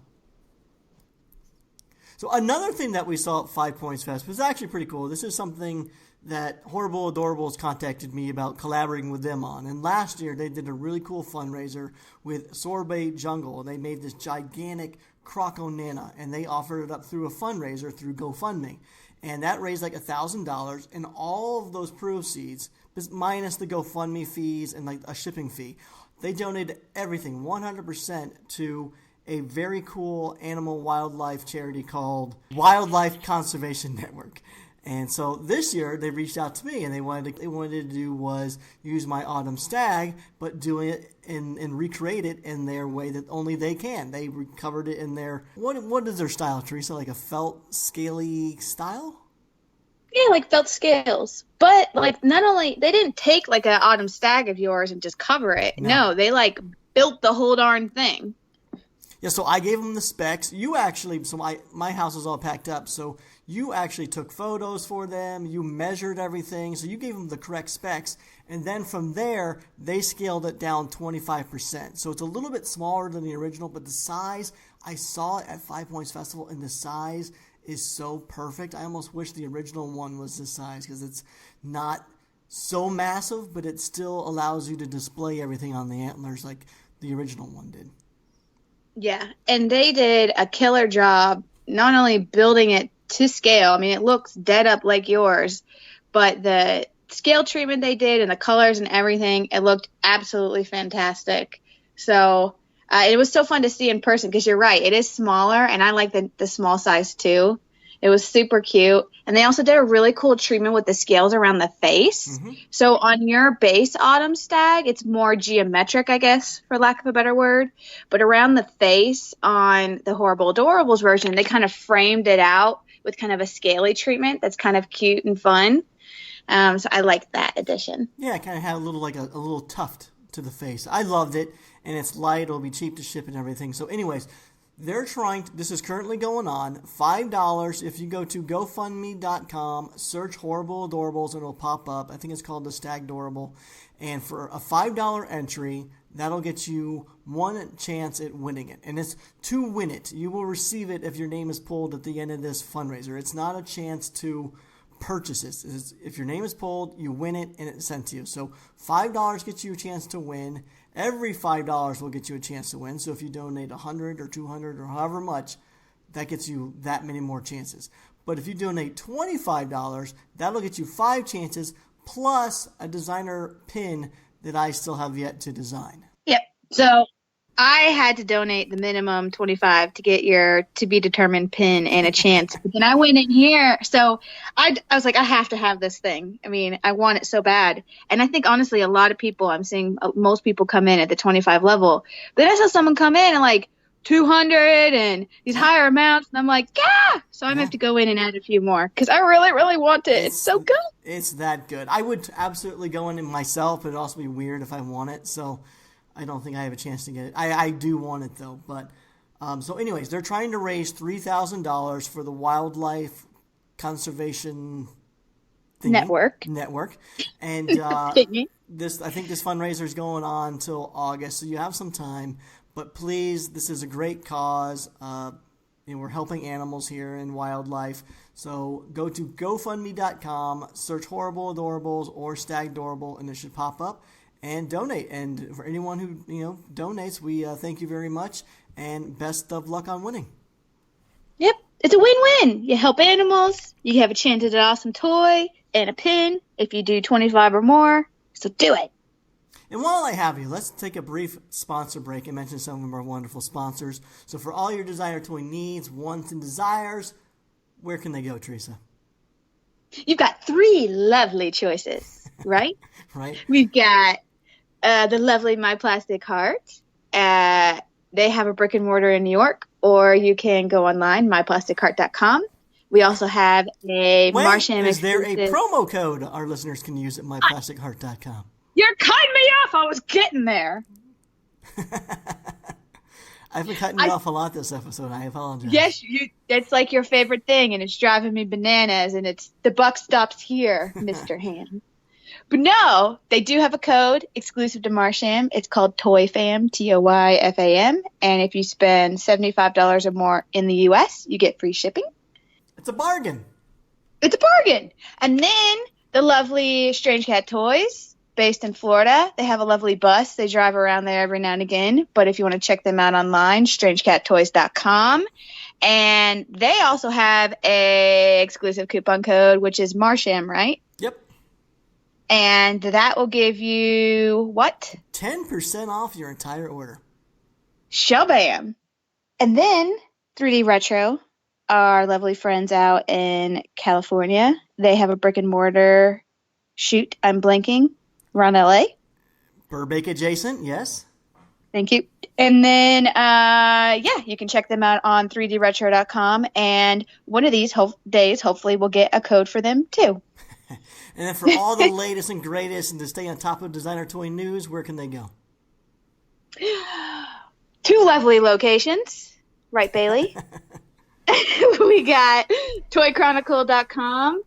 So another thing that we saw at 5 Points Fest was actually pretty cool. This is something that Horrible Adorables contacted me about collaborating with them on, and last year they did a really cool fundraiser with Sorbet Jungle. They made this gigantic Croconana, and they offered it up through a fundraiser through GoFundMe. And that raised like $1,000, and all of those proceeds, minus the GoFundMe fees and like a shipping fee, they donated everything 100% to a very cool animal wildlife charity called Wildlife Conservation Network. And so this year they reached out to me, and they wanted to do was use my autumn stag, but do it and recreate it in their way that only they can. They recovered it in their what is their style, Theresa? Like a felt scaly style? Yeah, like felt scales. But like not only they didn't take like an autumn stag of yours and just cover it. No, they like built the whole darn thing. Yeah, so I gave them the specs. You actually, so my house is all packed up, so you actually took photos for them. You measured everything, so you gave them the correct specs. And then from there, they scaled it down 25%. So it's a little bit smaller than the original, but the size, I saw it at 5 Points Festival, and the size is so perfect. I almost wish the original one was this size because it's not so massive, but it still allows you to display everything on the antlers like the original one did. Yeah, and they did a killer job not only building it to scale. I mean, it looks dead up like yours, but the scale treatment they did and the colors and everything, it looked absolutely fantastic. So it was so fun to see in person because you're right, it is smaller, and I like the small size too. It was super cute. And they also did a really cool treatment with the scales around the face. Mm-hmm. So on your base autumn stag, it's more geometric, I guess, for lack of a better word. But around the face on the Horrible Adorables version, they kind of framed it out with kind of a scaly treatment that's kind of cute and fun. So I like that addition. Yeah, it kind of had a little tuft to the face. I loved it, and it's light. It'll be cheap to ship and everything. So anyways, they're this is currently going on, $5 if you go to GoFundMe.com, search Horrible Adorables, and it'll pop up. I think it's called the Stag Adorable. And for a $5 entry, that'll get you one chance at winning it. And it's to win it. You will receive it if your name is pulled at the end of this fundraiser. It's not a chance to purchase it. If your name is pulled, you win it, and it's sent to you. So $5 gets you a chance to win. Every $5 will get you a chance to win. So if you donate $100 or $200 or however much, that gets you that many more chances. But if you donate $25, that'll get you 5 chances plus a designer pin that I still have yet to design. Yep. So I had to donate the minimum $25 to get your to be determined pin and a chance. But then I went in here. So I was like, I have to have this thing. I mean, I want it so bad. And I think, honestly, a lot of people, I'm seeing most people come in at the 25 level. But I saw someone come in and like 200 and these higher amounts. And I'm like, yeah. So I'm going to have to go in and add a few more because I really, really want it. It's so good. It's that good. I would absolutely go in it myself, but it'd also be weird if I want it. So I don't think I have a chance to get it. I do want it, though. But so anyways, they're trying to raise $3,000 for the Wildlife Conservation Network. And I think this fundraiser is going on until August, so you have some time. But please, this is a great cause. We're helping animals here and wildlife. So go to GoFundMe.com, search Horrible Adorables or Stag Adorable, and it should pop up. And donate. And for anyone who donates, we thank you very much, and best of luck on winning. Yep, it's a win-win. You help animals, you have a chance at an awesome toy and a pin if you do 25 or more. So do it. And while I have you, let's take a brief sponsor break and mention some of our wonderful sponsors. So for all your designer toy needs, wants, and desires, where can they go, Theresa? You've got 3 lovely choices, right? Right? We've got the lovely myplasticheart. They have a brick and mortar in New York, or you can go online, myplasticheart.com. We also have a Marsham. Is there a promo code our listeners can use at myplasticheart.com? You're cutting me off. I was getting there. I've been cutting you off a lot this episode. I apologize. Yes, it's like your favorite thing, and it's driving me bananas, and it's the buck stops here, Mr. Ham. But no, they do have a code exclusive to Marsham. It's called TOYFAM, TOYFAM, and if you spend $75 or more in the U.S., you get free shipping. It's a bargain. It's a bargain. And then the lovely Strangecat Toys, based in Florida. They have a lovely bus. They drive around there every now and again. But if you want to check them out online, strangecattoys.com. And they also have a exclusive coupon code, which is Marsham, right? Yep. And that will give you what? 10% off your entire order. Shabam. And then 3D Retro, our lovely friends out in California. They have a brick and mortar, shoot, I'm blanking, around LA. Burbank adjacent, yes. Thank you. And then, you can check them out on 3dretro.com. And one of these days, hopefully, we'll get a code for them, too. And then for all the latest and greatest and to stay on top of designer toy news, where can they go? 2 lovely locations. Right, Bailey? We got toychronicle.com,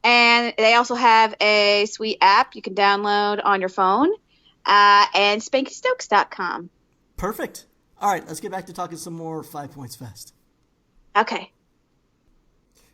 and they also have a sweet app you can download on your phone, and spankystokes.com. Perfect. All right, let's get back to talking some more 5 Points Fest. Okay.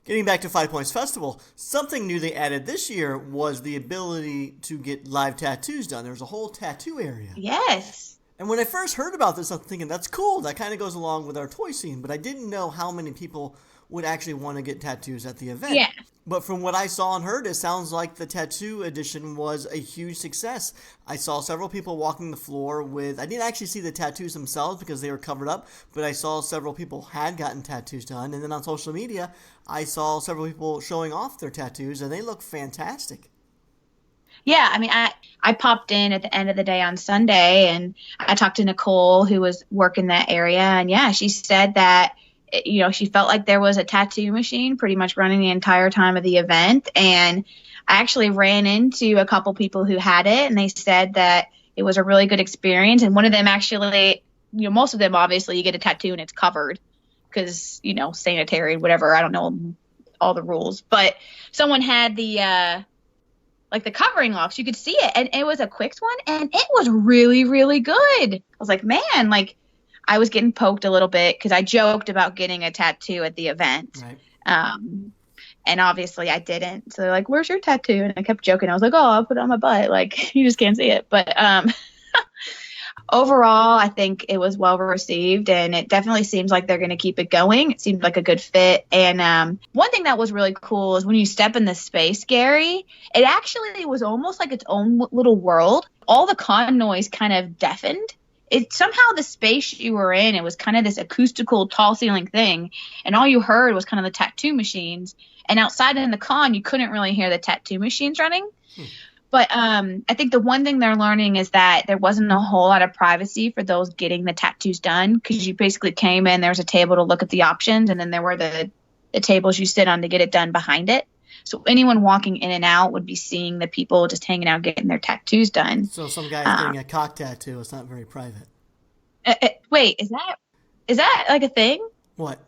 Getting back to 5 Points Festival, something new they added this year was the ability to get live tattoos done. There's a whole tattoo area. Yes. And when I first heard about this, I'm thinking, that's cool. That kind of goes along with our toy scene. But I didn't know how many people would actually want to get tattoos at the event. Yeah. But from what I saw and heard, it sounds like the tattoo edition was a huge success. I saw several people walking the floor with... I didn't actually see the tattoos themselves because they were covered up. But I saw several people had gotten tattoos done. And then on social media, I saw several people showing off their tattoos. And they look fantastic. Yeah, I mean, I popped in at the end of the day on Sunday, and I talked to Nicole, who was working that area, and yeah, she said that, she felt like there was a tattoo machine pretty much running the entire time of the event, and I actually ran into a couple people who had it, and they said that it was a really good experience, and one of them actually, most of them, obviously, you get a tattoo and it's covered because, sanitary, whatever, I don't know all the rules, but someone had the covering off, so you could see it, and it was a quick one, and it was really, really good. I was like, man, I was getting poked a little bit because I joked about getting a tattoo at the event. Right. And obviously I didn't. So they're like, where's your tattoo? And I kept joking. I was like, oh, I'll put it on my butt. You just can't see it. But overall, I think it was well received, and it definitely seems like they're going to keep it going. It seemed like a good fit. And one thing that was really cool is when you step in the space, Gary, it actually was almost like its own little world. All the con noise kind of deafened. Somehow the space you were in, it was kind of this acoustical tall ceiling thing, and all you heard was kind of the tattoo machines. And outside in the con, you couldn't really hear the tattoo machines running. But I think the one thing they're learning is that there wasn't a whole lot of privacy for those getting the tattoos done, because you basically came in, there was a table to look at the options, and then there were the tables you sit on to get it done behind it. So anyone walking in and out would be seeing the people just hanging out getting their tattoos done. So some guy's getting a cock tattoo. It's not very private. Wait, is that like a thing? What?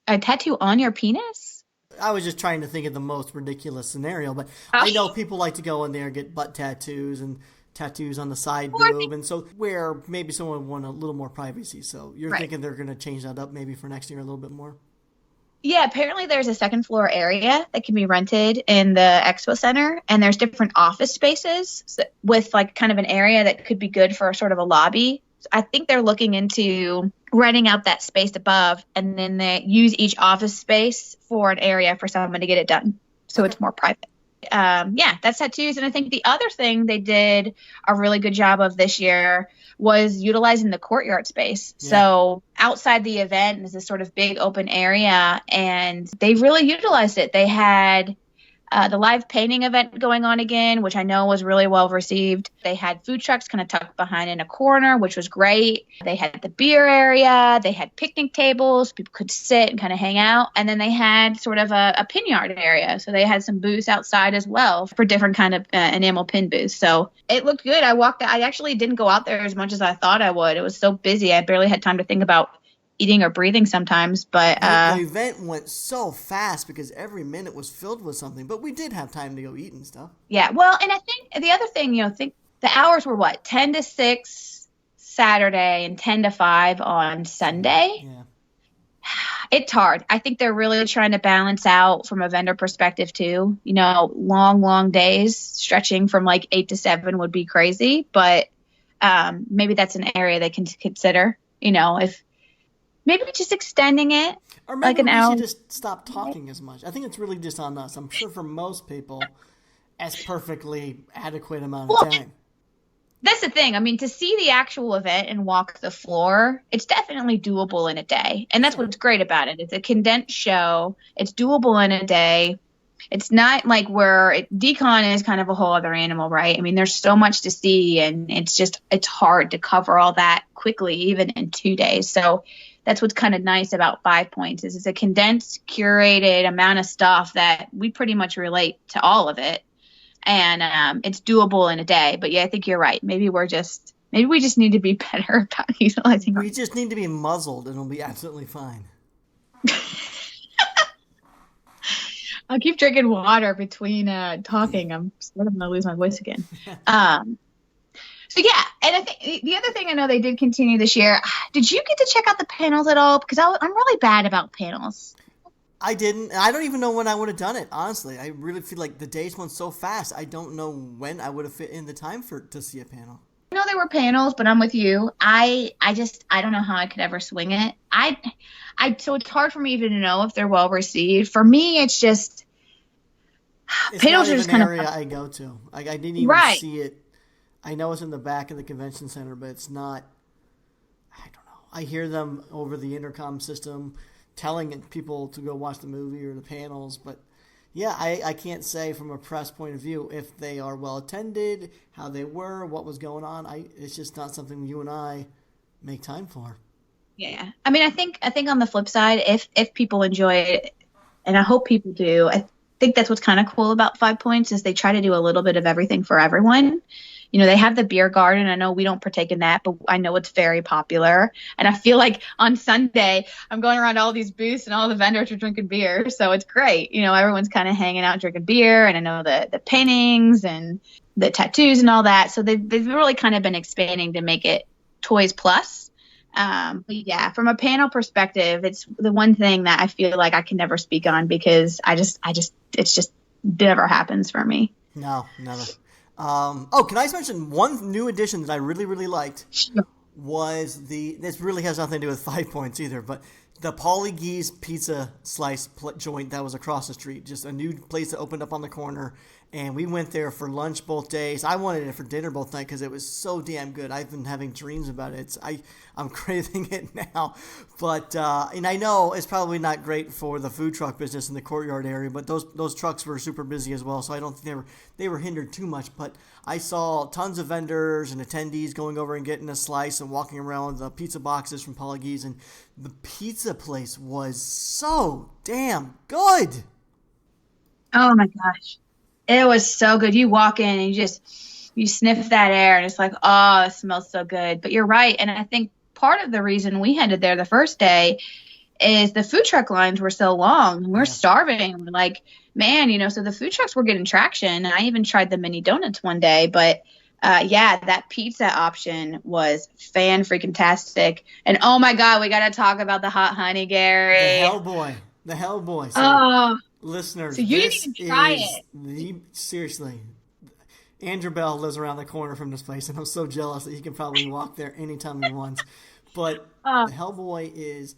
A tattoo on your penis? I was just trying to think of the most ridiculous scenario, but I know people like to go in there and get butt tattoos and tattoos on the side boob, and so where maybe someone would want a little more privacy. So you're thinking they're going to change that up maybe for next year a little bit more? Yeah, apparently there's a second floor area that can be rented in the expo center, and there's different office spaces with like kind of an area that could be good for sort of a lobby. So I think they're looking into renting out that space above, and then they use each office space for an area for someone to get it done. So it's more private. yeah, that's tattoos. And I think the other thing they did a really good job of this year was utilizing the courtyard space. Yeah. So outside the event is this sort of big open area, and they really utilized it. They had the live painting event going on again, which I know was really well received. They had food trucks kind of tucked behind in a corner, which was great. They had the beer area. They had picnic tables. People could sit and kind of hang out. And then they had sort of a pin yard area. So they had some booths outside as well for different kind of enamel pin booths. So it looked good. I actually didn't go out there as much as I thought I would. It was so busy. I barely had time to think about eating or breathing sometimes, but the event went so fast because every minute was filled with something, but we did have time to go eat and stuff. Yeah, well, and I think the other thing, think the hours were what, 10 to 6 Saturday and 10 to 5 on Sunday. Yeah. It's hard. I think they're really trying to balance out from a vendor perspective too. Long days stretching from like 8 to 7 would be crazy, but maybe that's an area they can consider, if maybe just extending it. Or maybe like an we hour. should just stop talking as much. I think it's really just on us. I'm sure for most people, that's perfectly adequate amount of time. That's the thing. I mean, to see the actual event and walk the floor, it's definitely doable in a day. And that's what's great about it. It's a condensed show. It's doable in a day. It's not like decon is kind of a whole other animal, right? I mean, there's so much to see, and it's hard to cover all that quickly, even in 2 days. So that's what's kind of nice about 5 Points is it's a condensed, curated amount of stuff that we pretty much relate to all of it. And it's doable in a day. But yeah, I think you're right. Maybe we just need to be better about utilizing. We just need to be muzzled and it'll be absolutely fine. I'll keep drinking water between talking. I'm scared I'm going to lose my voice again. So yeah, and I think the other thing I know they did continue this year, did you get to check out the panels at all? Because I'm really bad about panels. I didn't. I don't even know when I would have done it, honestly. I really feel like the days went so fast, I don't know when I would have fit in the time to see a panel. I know there were panels, but I'm with you. I don't know how I could ever swing it. So it's hard for me even to know if they're well received. For me, it's just panels are just kind of an area I go to. I didn't even see it. I know it's in the back of the convention center, but it's not. I don't know. I hear them over the intercom system telling people to go watch the movie or the panels, but yeah, I can't say from a press point of view if they are well attended, how they were, what was going on. It's just not something you and I make time for. Yeah, I mean, I think on the flip side, if people enjoy it, and I hope people do, I think that's what's kind of cool about 5 Points is they try to do a little bit of everything for everyone. They have the beer garden. I know we don't partake in that, but I know it's very popular. And I feel like on Sunday, I'm going around all these booths and all the vendors are drinking beer. So it's great. Everyone's kind of hanging out drinking beer. And I know the paintings and the tattoos and all that. So they've really kind of been expanding to make it Toys Plus. But yeah, from a panel perspective, it's the one thing that I feel like I can never speak on because it's just never happens for me. No, never. Can I just mention one new addition that I really, really liked? Sure. Was this really has nothing to do with 5 Points either, but the Paulie Gee's pizza slice joint that was across the street, just a new place that opened up on the corner, and we went there for lunch both days. I wanted it for dinner both nights because it was so damn good. I've been having dreams about it. I'm craving it now, but and I know it's probably not great for the food truck business in the courtyard area, but those trucks were super busy as well, so I don't think they were hindered too much. But I saw tons of vendors and attendees going over and getting a slice and walking around with the pizza boxes from Paulie Gee's, and the pizza place was so damn good. Oh my gosh. It was so good. You walk in and you sniff that air and it's like, oh, it smells so good. But you're right. And I think part of the reason we headed there the first day is the food truck lines were so long. We're starving. We're like, man, so the food trucks were getting traction. And I even tried the mini donuts one day. But that pizza option was fan-freaking-tastic. And oh my God, we got to talk about the hot honey, Gary. The Hellboy. So, listeners, so you didn't even try it. Seriously, Andrew Bell lives around the corner from this place, and I'm so jealous that he can probably walk there anytime he wants. But the Hellboy is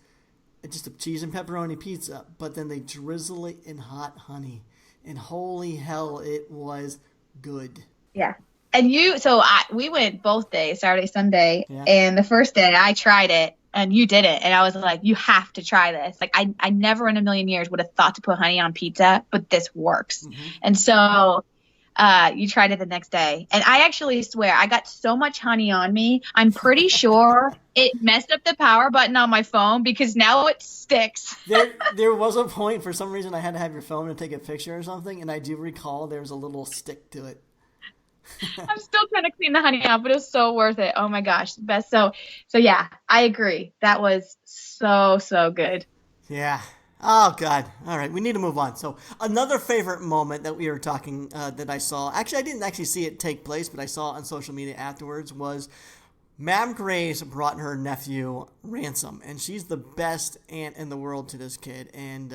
just a cheese and pepperoni pizza, but then they drizzle it in hot honey. and holy hell, it was good. Yeah. And we went both days, Saturday, Sunday, Yeah. and the first day I tried it and you didn't. And I was like, you have to try this. Like I never in a million years would have thought to put honey on pizza, but this works. Mm-hmm. And so you tried it the next day. And I actually swear I got so much honey on me. I'm pretty sure it messed up the power button on my phone because now it sticks. There was a point, for some reason, I had to have your phone to take a picture or something, and I do recall there was a little stick to it. I'm still trying to clean the honey out, but it was so worth it. Oh my gosh, best. So yeah, I agree. That was so good. Yeah. Oh, God. All right, we need to move on. So another favorite moment that we were talking that I saw, actually, I didn't actually see it take place, but I saw on social media afterwards, was Mam Grace brought her nephew Ransom, and she's the best aunt in the world to this kid. And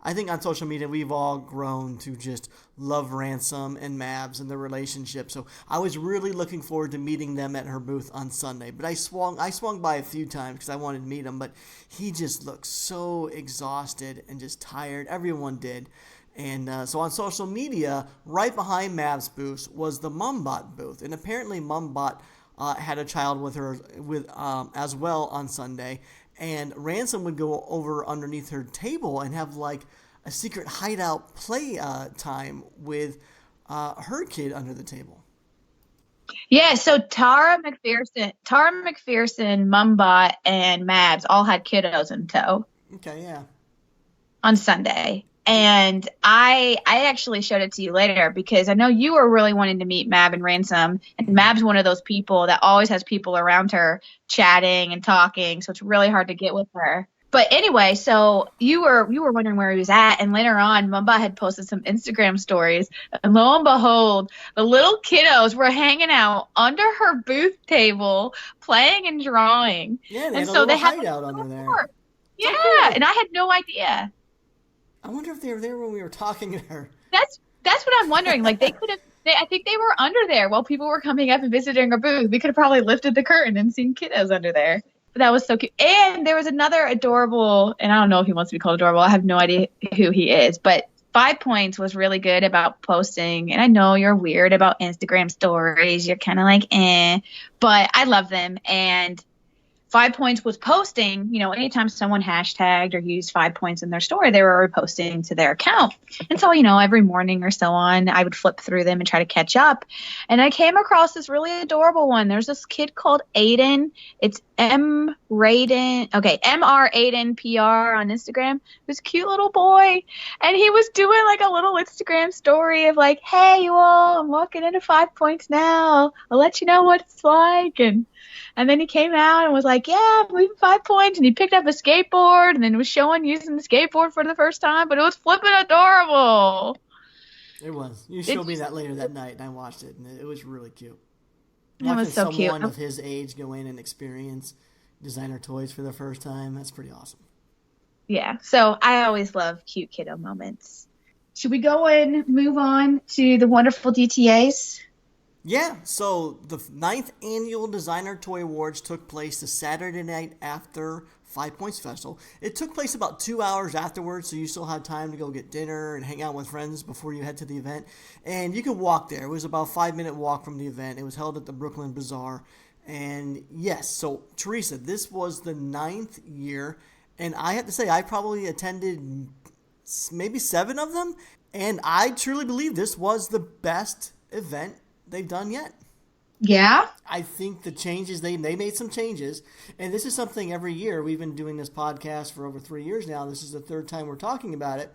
I think on social media we've all grown to just love Ransom and Mabs and their relationship. So I was really looking forward to meeting them at her booth on Sunday. But I swung by a few times because I wanted to meet him. But he just looked so exhausted and just tired. Everyone did. And so on social media, right behind Mab's booth was the Mumbot booth. And apparently Mumbot had a child with her as well on Sunday. And Ransom would go over underneath her table and have like a secret hideout play time with her kid under the table. Yeah, so Tara McPherson, Mumbot, and Mabs all had kiddos in tow. Okay, yeah. On Sunday. And I actually showed it to you later because I know you were really wanting to meet Mab and Ransom. And Mab's one of those people that always has people around her chatting and talking. So it's really hard to get with her. But anyway, so you were wondering where he was at. And later on, Mumba had posted some Instagram stories. And lo and behold, the little kiddos were hanging out under her booth table, playing and drawing. Yeah, they and had so a they little had hideout under there. Yeah, cool. And I had no idea. I wonder if they were there when we were talking to her. That's what I'm wondering. Like they could have. I think they were under there while people were coming up and visiting our booth. We could have probably lifted the curtain and seen kiddos under there. But that was so cute. And there was another adorable, and I don't know if he wants to be called adorable. I have no idea who he is. But 5 Points was really good about posting. And I know you're weird about Instagram stories. You're kind of like, eh. But I love them. And 5 Points was posting, anytime someone hashtagged or used 5 Points in their story, they were reposting to their account. And so, every morning or so on, I would flip through them and try to catch up. And I came across this really adorable one. There's this kid called Aiden. It's M R Aiden PR on Instagram. This cute little boy. And he was doing like a little Instagram story of like, hey, you all, I'm walking into 5 Points now. I'll let you know what it's like. And then he came out and was like, yeah, I'm leaving 5 Points. And he picked up a skateboard and then was showing using the skateboard for the first time. But it was flipping adorable. It was. You showed me that later that night, and I watched it, and it was really cute. It was so cute. Someone of his age go in and experience designer toys for the first time, that's pretty awesome. Yeah, so I always love cute kiddo moments. Should we go and move on to the wonderful DTAs? Yeah, so the 9th Annual Designer Toy Awards took place the Saturday night after 5 Points Festival. It took place about 2 hours afterwards, so you still had time to go get dinner and hang out with friends before you head to the event. And you could walk there. It was about a 5-minute walk from the event. It was held at the Brooklyn Bazaar. And yes, so Theresa, this was the 9th year, and I have to say I probably attended maybe 7 of them, and I truly believe this was the best event they've done yet. Yeah? I think the changes, they made some changes, and this is something every year. We've been doing this podcast for over 3 years now. This is the 3rd time we're talking about it.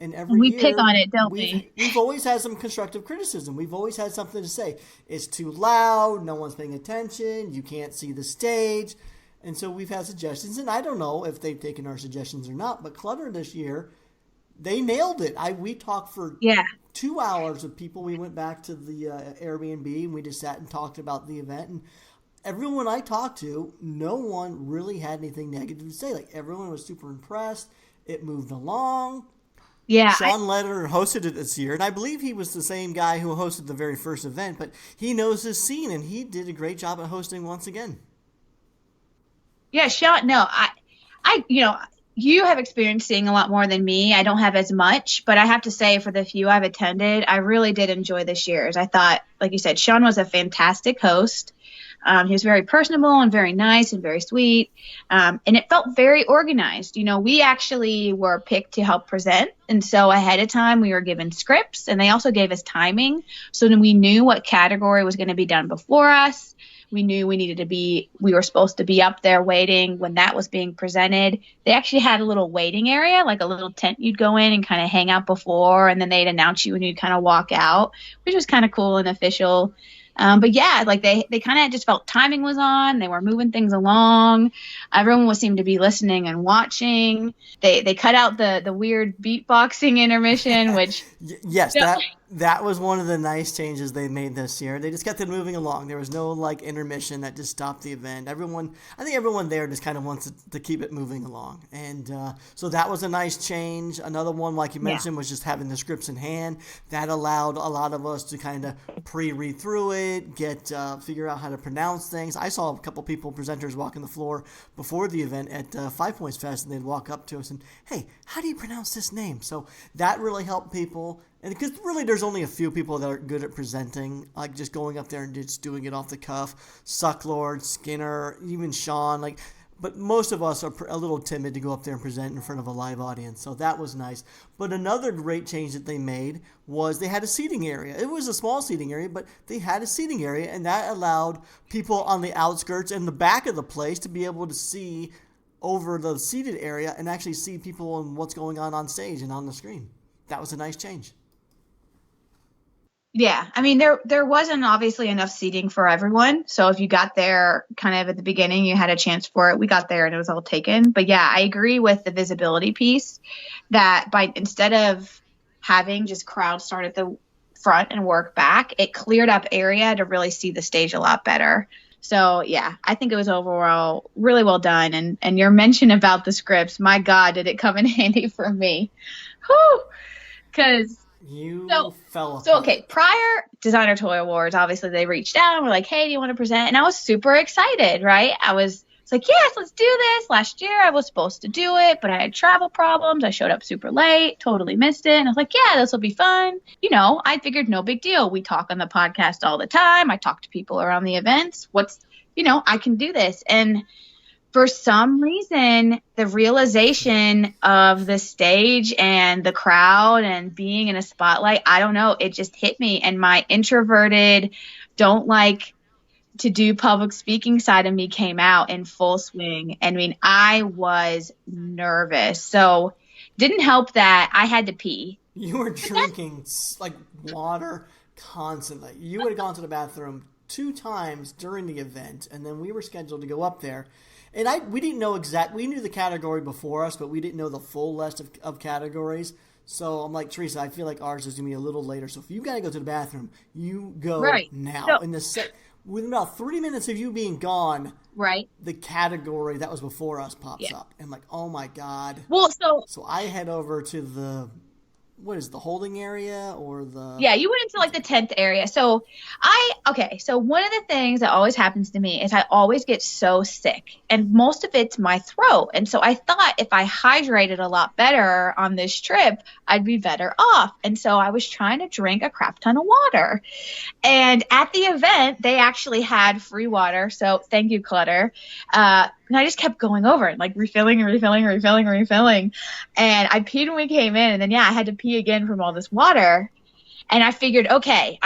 And every we year, pick on it, don't we? We've always had some constructive criticism. We've always had something to say. It's too loud. No one's paying attention. You can't see the stage. And so we've had suggestions. And I don't know if they've taken our suggestions or not. But Clutter this year, they nailed it. We talked for 2 hours with people. We went back to the Airbnb and we just sat and talked about the event. And everyone I talked to, no one really had anything negative to say. Like, everyone was super impressed. It moved along. Yeah, Sean Leder hosted it this year, and I believe he was the same guy who hosted the very first event, but he knows his scene, and he did a great job at hosting once again. Yeah, Sean, no, I you have experienced seeing a lot more than me. I don't have as much, but I have to say for the few I've attended, I really did enjoy this year's. I thought, like you said, Sean was a fantastic host. He was very personable and very nice and very sweet. And it felt very organized. We actually were picked to help present. And so ahead of time, we were given scripts, and they also gave us timing. So then we knew what category was going to be done before us. We knew we were supposed to be up there waiting when that was being presented. They actually had a little waiting area, like a little tent you'd go in and kind of hang out before, and then they'd announce you and you'd kind of walk out, which was kind of cool and official. But yeah, like they kind of just felt timing was on. They were moving things along. Everyone seemed to be listening and watching. They cut out the weird beatboxing intermission, which yes, that was one of the nice changes they made this year. They just kept it moving along. There was no like intermission that just stopped the event. I think everyone there just kind of wants to keep it moving along, and so that was a nice change. Another one, like you mentioned, was just having the scripts in hand. That allowed a lot of us to kind of pre-read through it, figure out how to pronounce things. I saw a couple presenters walking the floor before the event at 5 Points Fest, and they'd walk up to us and, hey, how do you pronounce this name? So that really helped people. And because really there's only a few people that are good at presenting, like just going up there and just doing it off the cuff. Sucklord, Skinner, even Sean, but most of us are a little timid to go up there and present in front of a live audience. So that was nice. But another great change that they made was they had a seating area. It was a small seating area, but they had a seating area, and that allowed people on the outskirts and the back of the place to be able to see over the seated area and actually see people and what's going on stage and on the screen. That was a nice change. Yeah, I mean, there wasn't obviously enough seating for everyone. So if you got there kind of at the beginning, you had a chance for it. We got there and it was all taken. But yeah, I agree with the visibility piece that instead of having just crowds start at the front and work back, it cleared up area to really see the stage a lot better. So yeah, I think it was overall really well done. And your mention about the scripts, my God, did it come in handy for me. Whew, because fell apart. So, okay, prior Designer Toy Awards, obviously they reached out and were like, hey, do you want to present? And I was super excited, right? It's like, yes, let's do this. Last year I was supposed to do it, but I had travel problems. I showed up super late, totally missed it. And I was like, yeah, this will be fun. I figured no big deal. We talk on the podcast all the time. I talk to people around the events. I can do this. And for some reason, the realization of the stage and the crowd and being in a spotlight, I don't know, it just hit me. And my introverted, don't like to do public speaking side of me came out in full swing. I mean, I was nervous. So didn't help that I had to pee. You were drinking water constantly. You would have gone to the bathroom 2 times during the event, and then we were scheduled to go up there. And we didn't know we knew the category before us, but we didn't know the full list of categories. So I'm like, Theresa, I feel like ours is going to be a little later. So if you got to go to the bathroom, you go now. So, within about 3 minutes of you being gone, right, the category that was before us pops up. And I'm like, oh my God. Well, so I head over to the holding area or the... Yeah, you went into the 10th area. So one of the things that always happens to me is I always get so sick, and most of it's my throat. And so I thought if I hydrated a lot better on this trip, I'd be better off. And so I was trying to drink a crap ton of water. And at the event, they actually had free water. So thank you, Clutter. And I just kept going over and refilling. And I peed when we came in. And then, I had to pee again from all this water. And I figured, okay,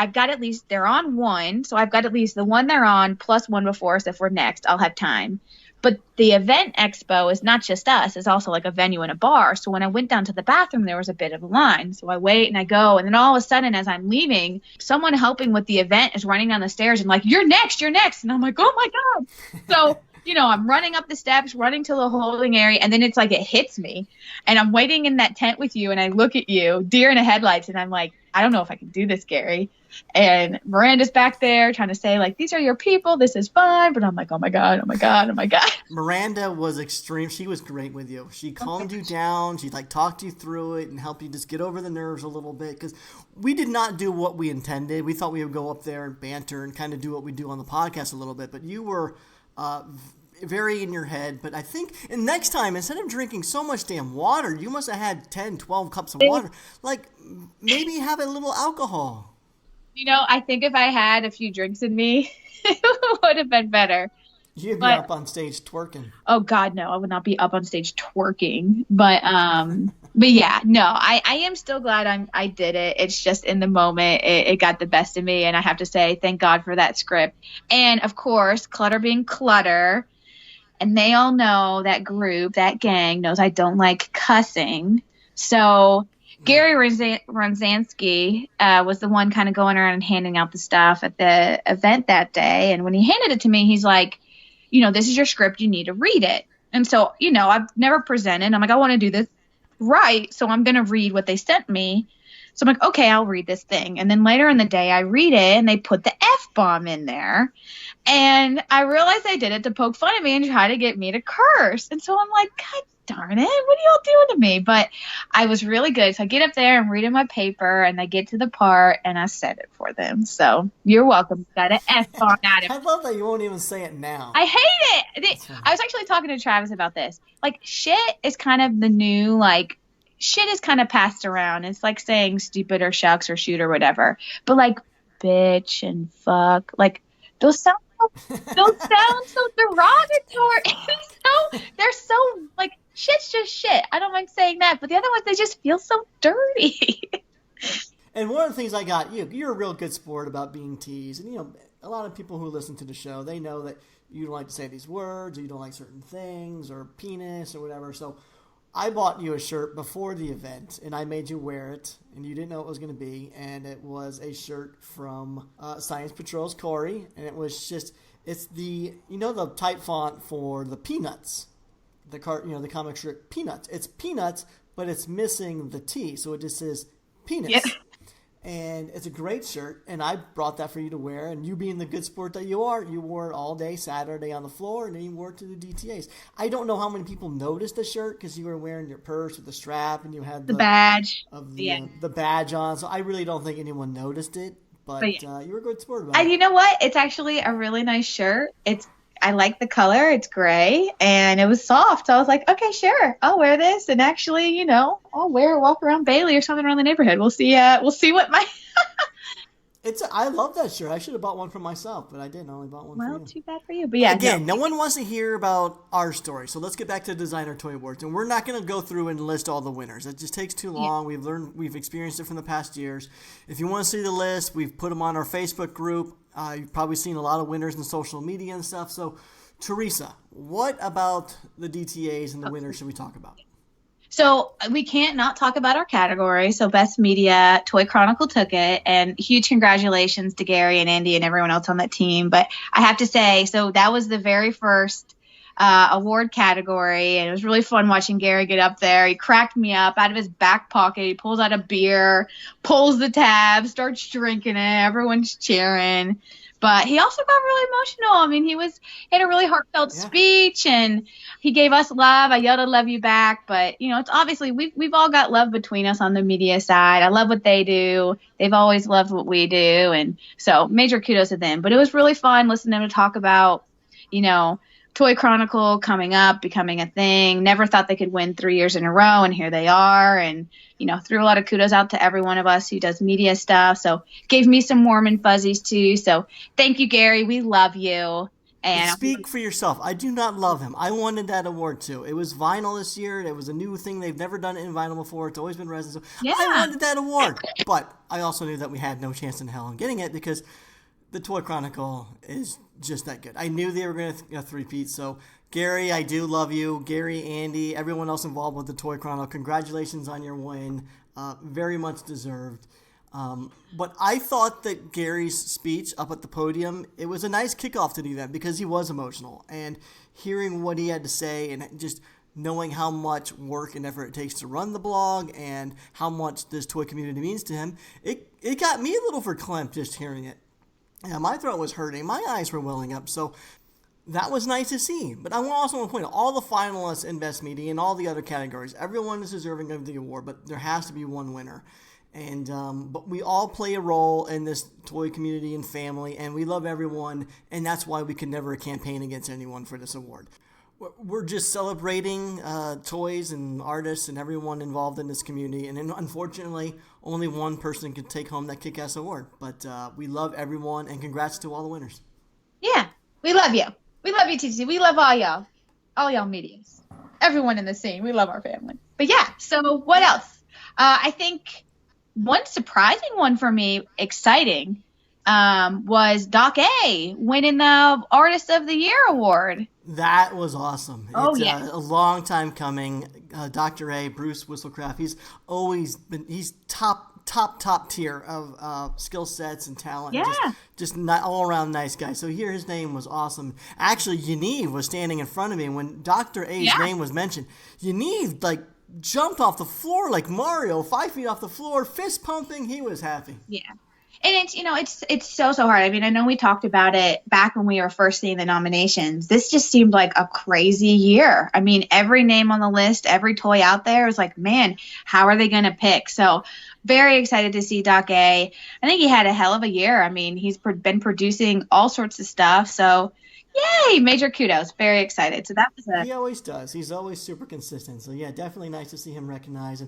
they're on one. So I've got at least the one they're on plus one before us. If we're next, I'll have time. But the event expo is not just us. It's also a venue and a bar. So when I went down to the bathroom, there was a bit of a line. So I wait and I go. And then all of a sudden, as I'm leaving, someone helping with the event is running down the stairs and you're next. And I'm like, oh my God. So... I'm running up the steps, running to the holding area, and then it's it hits me. And I'm waiting in that tent with you, and I look at you, deer in the headlights, and I'm like, I don't know if I can do this, Gary. And Miranda's back there trying to say, these are your people, this is fun. But I'm like, oh my God. Miranda was extreme. She was great with you. She calmed you down. She talked you through it and helped you just get over the nerves a little bit. Because we did not do what we intended. We thought we would go up there and banter and kind of do what we do on the podcast a little bit. But you were... very in your head, but I think and next time, instead of drinking so much damn water, you must have had 10, 12 cups of water. Like, maybe have a little alcohol. I think if I had a few drinks in me, it would have been better. You'd be But up on stage twerking. oh God, no, I would not be up on stage twerking. But yeah, no, I am still glad I did it. It's just in the moment, it got the best of me, and I have to say, thank God for that script. And of course, Clutter being Clutter, and they all know that group, that gang knows I don't like cussing. So Gary Ronzansky was the one kind of going around and handing out the stuff at the event that day. And when he handed it to me, he's like, this is your script. You need to read it. And so, I've never presented. I'm like, I want to do this right. So I'm going to read what they sent me. So I'm like, okay, I'll read this thing. And then later in the day, I read it and they put the F-bomb in there. And I realized they did it to poke fun at me and try to get me to curse. And so I'm like, God darn it, what are y'all doing to me? But I was really good. So I get up there and read in my paper, and I get to the part, and I said it for them. So you're welcome. Got an F-bomb out of I love that you won't even say it now. I hate it. I was actually talking to Travis about this. Like, shit is kind of the new, like, shit is kind of passed around. It's like saying stupid or shucks or shoot or whatever. But, like, bitch and fuck, like, those sound so derogatory. They're so, like, shit's just shit. I don't mind saying that. But the other ones, they just feel so dirty. And one of the things I got, you're a real good sport about being teased. And, a lot of people who listen to the show, they know that you don't like to say these words, or you don't like certain things, or penis, or whatever. So I bought you a shirt before the event, and I made you wear it, and you didn't know what it was going to be. And it was a shirt from Science Patrol's Corey, and it was just, it's the, the type font for the Peanuts, the comic strip Peanuts. It's Peanuts, but it's missing the T, so it just says penis. Yeah. And it's a great shirt, and I brought that for you to wear. And you being the good sport that you are, you wore it all day Saturday on the floor, and then you wore it to the DTAs. I don't know how many people noticed the shirt because you were wearing your purse with the strap, and you had the badge of the badge on. So I really don't think anyone noticed it, but you were a good sport about it. And you know what? It's actually a really nice shirt. I like the color. It's gray, and it was soft. So I was like, okay, sure, I'll wear this. And actually, I'll walk around Bailey or something around the neighborhood. We'll see what my. I love that shirt. I should have bought one for myself, but I didn't. I only bought one for you. Well, too bad for you. But yeah, again, no one wants to hear about our story. So let's get back to Designer Toy Awards, and we're not going to go through and list all the winners. It just takes too long. Yeah. We've experienced it from the past years. If you want to see the list, we've put them on our Facebook group. You've probably seen a lot of winners in social media and stuff. So, Theresa, what about the DTAs and the winners should we talk about? So we can't not talk about our category. So Best Media, Toy Chronicle took it, and huge congratulations to Gary and Andy and everyone else on that team. But I have to say, so that was the very first award category, and it was really fun watching Gary get up there. He cracked me up. Out of his back pocket, he pulls out a beer, pulls the tab, starts drinking it. Everyone's cheering. But he also got really emotional. I mean, he had a really heartfelt speech, and he gave us love. I yelled, "I love you" back. But it's obviously we've all got love between us on the media side. I love what they do. They've always loved what we do, and so major kudos to them. But it was really fun listening to them talk about, Toy Chronicle coming up, becoming a thing. Never thought they could win 3 years in a row, and here they are. And threw a lot of kudos out to every one of us who does media stuff. So gave me some warm and fuzzies too. So thank you, Gary. We love you. And speak for yourself. I do not love him. I wanted that award too. It was vinyl this year. It was a new thing. They've never done it in vinyl before. It's always been resin. So I wanted that award. But I also knew that we had no chance in hell in getting it because the Toy Chronicle is just that good. I knew they were going to three-peat. So Gary, I do love you. Gary, Andy, everyone else involved with the Toy Chronicle, congratulations on your win. Very much deserved. But I thought that Gary's speech up at the podium, it was a nice kickoff to the event because he was emotional. And hearing what he had to say and just knowing how much work and effort it takes to run the blog and how much this toy community means to him, it got me a little verklempt just hearing it. Yeah, my throat was hurting. My eyes were welling up. So that was nice to see. But I also want to point out all the finalists in Best Media and all the other categories. Everyone is deserving of the award, but there has to be one winner. And but we all play a role in this toy community and family, and we love everyone, and that's why we could never campaign against anyone for this award. We're just celebrating toys and artists and everyone involved in this community, and unfortunately, only one person could take home that kick-ass award. But we love everyone, and congrats to all the winners. Yeah, we love you. We love you, TC. We love all y'all medias. Everyone in the scene. We love our family. But yeah, so what else? I think one surprising one for me, exciting, was Doc A winning the Artist of the Year award. That was awesome. Oh, it's yeah. a long time coming. Dr. A, Bruce Whistlecraft, he's top tier of skill sets and talent. Yeah. Just not all around nice guy. So here his name was awesome. Actually, Yaniv was standing in front of me when Dr. A's name was mentioned. Yaniv jumped off the floor like Mario, 5 feet off the floor, fist pumping. He was happy. Yeah. And it's so hard. I mean, I know we talked about it back when we were first seeing the nominations. This just seemed like a crazy year. I mean, every name on the list, every toy out there was like, man, how are they going to pick? So very excited to see Doc A. I think he had a hell of a year. I mean, he's been producing all sorts of stuff. So yay, major kudos. Very excited. So that was He always does. He's always super consistent. So yeah, definitely nice to see him recognized.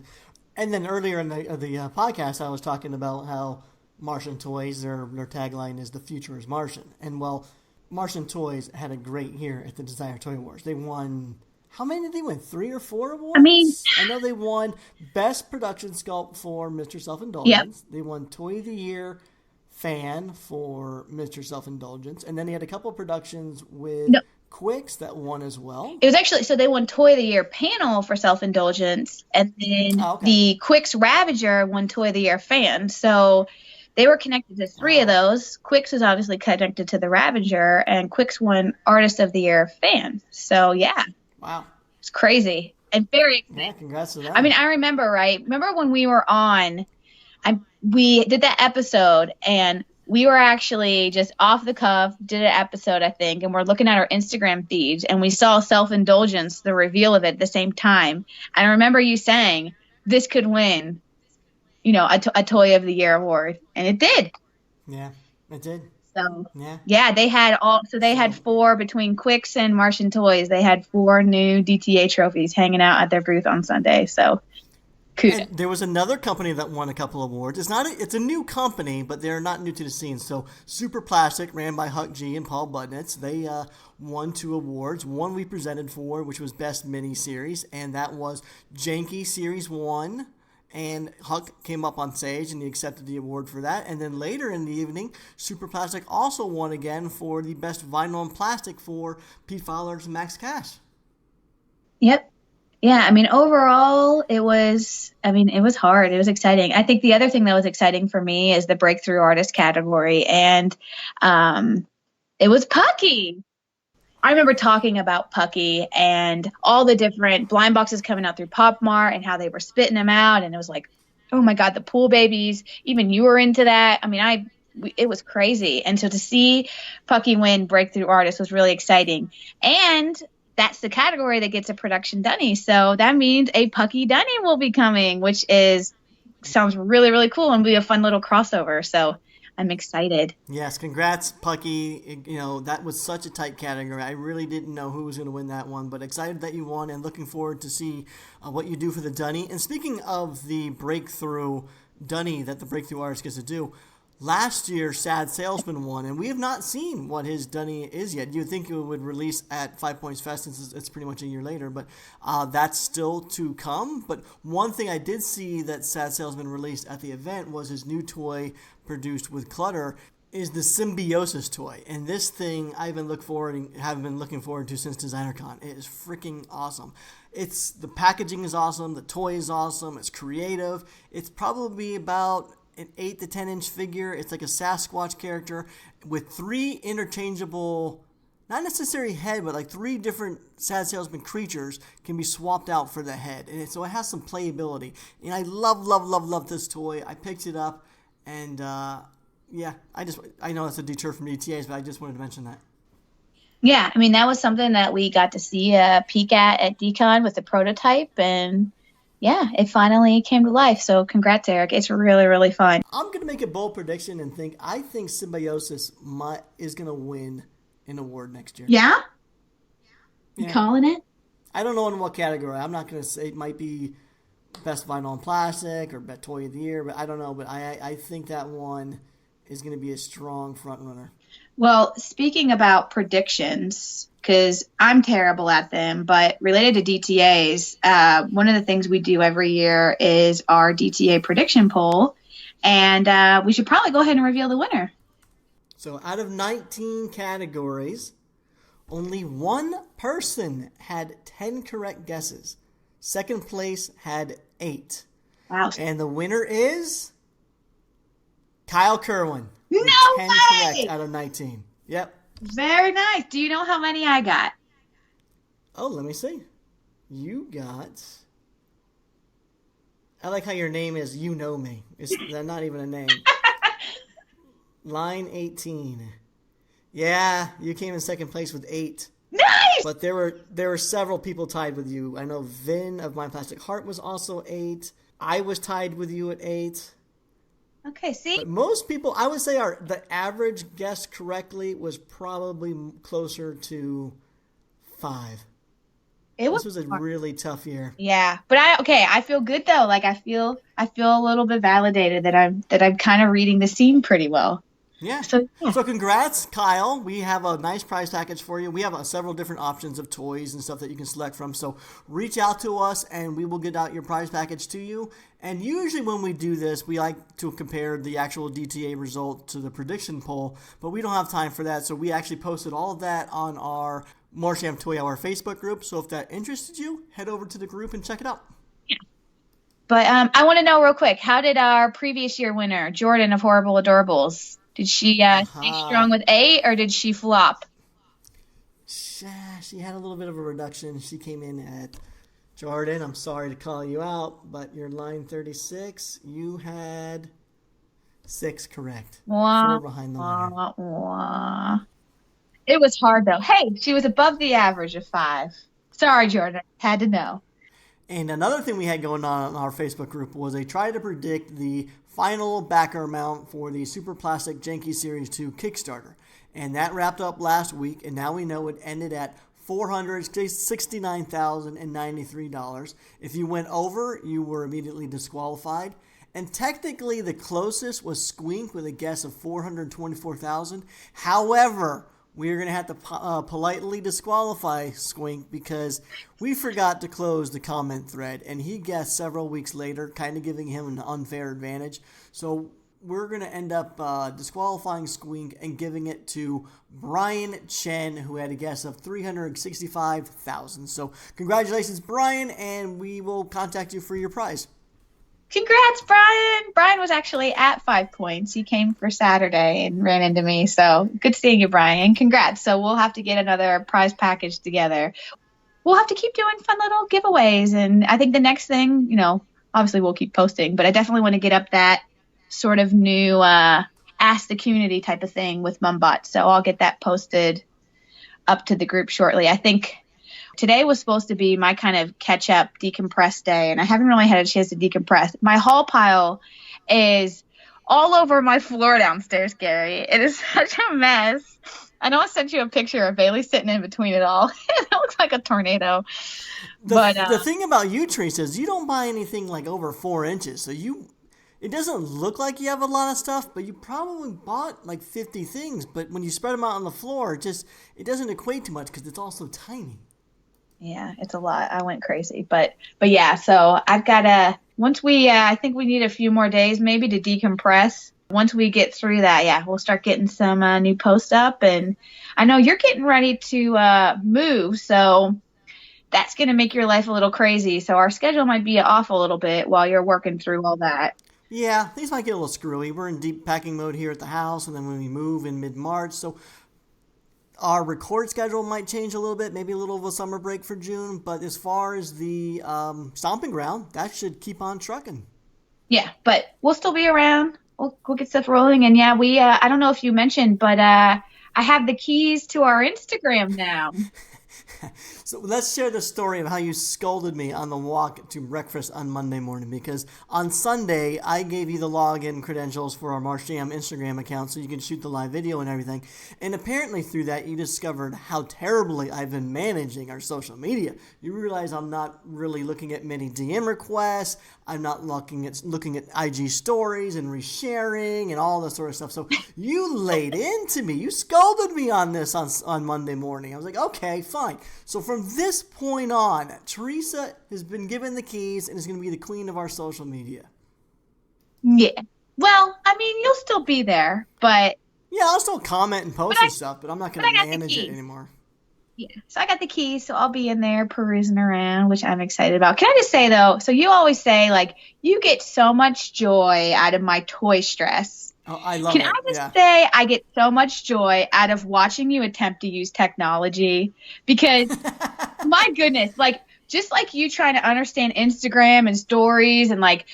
And then earlier in the podcast, I was talking about how Marsham Toys, their tagline is "The future is Martian." And well, Marsham Toys had a great year at the Designer Toy Awards. They won, how many did they win? 3 or 4 awards? I mean, I know they won Best Production Sculpt for Mr. Self-Indulgence. Yep. They won Toy of the Year Fan for Mr. Self-Indulgence. And then they had a couple of productions with Quicks that won as well. It was actually, so they won Toy of the Year Panel for Self-Indulgence, and then the Quicks Ravager won Toy of the Year Fan. So they were connected to 3 of those. Quicks was obviously connected to the Ravager, and Quicks won Artist of the Year Fan. So, yeah. Wow. It's crazy and very exciting. Yeah, congrats to that. I mean, I remember, right? Remember when we were on, we did that episode, and we were actually just off the cuff, did an episode, I think, and we're looking at our Instagram feeds, and we saw Self-Indulgence, the reveal of it at the same time. And I remember you saying, this could win, a Toy of the Year award. And it did. Yeah, it did. So, yeah, they had 4 between Quicks and Martian Toys. They had 4 new DTA trophies hanging out at their booth on Sunday. So, kudos. And there was another company that won a couple of awards. It's a new company, but they're not new to the scene. So, Super Plastic, ran by Huck G and Paul Budnitz, they won 2 awards. One we presented for, which was Best Mini Series, and that was Janky Series 1. And Huck came up on stage and he accepted the award for that. And then later in the evening, Super Plastic also won again for the best vinyl and plastic for Pete Fowler's and Max Cash. Yep. Yeah, I mean, overall, it was hard. It was exciting. I think the other thing that was exciting for me is the Breakthrough Artist category. And it was Pucky. I remember talking about Pucky and all the different blind boxes coming out through Pop Mart and how they were spitting them out. And it was like, oh my God, the pool babies, even you were into that. I mean, it was crazy. And so to see Pucky win Breakthrough Artist was really exciting. And that's the category that gets a production dunny. So that means a Pucky dunny will be coming, which sounds really, really cool and be a fun little crossover. So I'm excited. Yes, congrats, Pucky. That was such a tight category. I really didn't know who was going to win that one, but excited that you won and looking forward to see what you do for the Dunny. And speaking of the breakthrough Dunny that the Breakthrough Artist gets to do, last year Sad Salesman won, and we have not seen what his Dunny is yet. You'd think it would release at 5 Points Fest since it's pretty much a year later, but that's still to come. But one thing I did see that Sad Salesman released at the event was his new toy produced with Clutter is the Symbiosis toy. And this thing have been looking forward to since DesignerCon. It is freaking awesome. The packaging is awesome, the toy is awesome, it's creative. It's probably about an 8 to 10 inch figure. It's like a Sasquatch character with 3 interchangeable, not necessarily head, but like 3 different Sad Salesman creatures can be swapped out for the head. And so it has some playability. And I love this toy. I picked it up, and yeah, I know it's a detour from ETAs, but I just wanted to mention that. Yeah, I mean, that was something that we got to see a peek at DCon with the prototype, and yeah, it finally came to life. So congrats, Eric. It's really, really fun. I'm going to make a bold prediction and I think Symbiosis is going to win an award next year. Yeah? You Yeah. calling it? I don't know in what category. I'm not going to say it might be best vinyl and plastic or best toy of the year, but I don't know. But I think that one is going to be a strong front runner. Well, speaking about predictions, because I'm terrible at them, but related to DTAs, one of the things we do every year is our DTA prediction poll, and we should probably go ahead and reveal the winner. So out of 19 categories, only one person had 10 correct guesses. Second place had 8. Wow. And the winner is Kyle Kerwin. No with 10 way! correct out of 19. Yep. Very nice. Do you know how many I got? Oh, let me see. You got... I like how your name is You Know Me. It's not even a name. Line 18. Yeah, you came in second place with 8. Nice! But there were several people tied with you. I know Vin of My Plastic Heart was also 8. I was tied with you at 8. Okay, see? But most people, I would say the average guess correctly was probably closer to 5. This was a really tough year. Yeah, but I feel good though. Like I feel a little bit validated that I'm kind of reading the scene pretty well. Yeah. So Congrats, Kyle. We have a nice prize package for you. We have several different options of toys and stuff that you can select from. So reach out to us and we will get out your prize package to you. And usually when we do this, we like to compare the actual DTA result to the prediction poll, but we don't have time for that. So we actually posted all of that on our Marsham Toy Hour Facebook group. So if that interested you, head over to the group and check it out. Yeah. But I want to know real quick, how did our previous year winner, Jordan of Horrible Adorables, did she stay strong with 8 or did she flop? She had a little bit of a reduction. She came in at Jordan. I'm sorry to call you out, but your line 36, you had 6 correct. 4 behind the winner. It was hard though. Hey, she was above the average of 5. Sorry, Jordan. Had to know. And another thing we had going on our Facebook group was they tried to predict the final backer amount for the Super Plastic Janky Series 2 Kickstarter. And that wrapped up last week, and now we know it ended at $469,093. If you went over, you were immediately disqualified. And technically, the closest was Squink with a guess of $424,000. However, we're going to have to politely disqualify Squink because we forgot to close the comment thread, and he guessed several weeks later, kind of giving him an unfair advantage. So we're going to end up disqualifying Squink and giving it to Brian Chen, who had a guess of $365,000. So congratulations, Brian, and we will contact you for your prize. Congrats, Brian. Brian was actually at 5 points. He came for Saturday and ran into me. So good seeing you, Brian. Congrats. So we'll have to get another prize package together. We'll have to keep doing fun little giveaways. And I think the next thing, obviously we'll keep posting, but I definitely want to get up that sort of new Ask the Community type of thing with Mumbot. So I'll get that posted up to the group shortly. I think today was supposed to be my kind of catch-up decompress day, and I haven't really had a chance to decompress. My haul pile is all over my floor downstairs, Gary. It is such a mess. I know I sent you a picture of Bailey sitting in between it all. It looks like a tornado. The thing about you, Teresa, is you don't buy anything like over 4 inches, so it doesn't look like you have a lot of stuff, but you probably bought like 50 things. But when you spread them out on the floor, it doesn't equate to much because it's all so tiny. Yeah, it's a lot. I went crazy, but yeah. So I've got I think we need a few more days maybe to decompress. Once we get through that, yeah, we'll start getting some new posts up. And I know you're getting ready to move, so that's going to make your life a little crazy. So our schedule might be off a little bit while you're working through all that. Yeah, things might get a little screwy. We're in deep packing mode here at the house, and then when we move in mid-March, so our record schedule might change a little bit, maybe a little of a summer break for June, but as far as the stomping ground, that should keep on trucking. Yeah, but we'll still be around. We'll get stuff rolling. And yeah, I don't know if you mentioned, but I have the keys to our Instagram now. So let's share the story of how you scolded me on the walk to breakfast on Monday morning, because on Sunday I gave you the login credentials for our Marsham Instagram account so you can shoot the live video and everything. And apparently through that you discovered how terribly I've been managing our social media. You realize I'm not really looking at many DM requests. I'm not looking at IG stories and resharing and all that sort of stuff. So you laid into me. You scolded me on this on Monday morning. I was like, okay, fine. So from this point on, Theresa has been given the keys and is going to be the queen of our social media. Yeah. Well, I mean, you'll still be there, but... Yeah, I'll still comment and post and stuff, but I'm not going to manage it anymore. Yeah. So I got the keys, so I'll be in there perusing around, which I'm excited about. Can I just say, though, so you always say, like, you get so much joy out of my toy stress. Oh, I love it. Can I just say I get so much joy out of watching you attempt to use technology? Because, my goodness, like, just like you trying to understand Instagram and stories and like,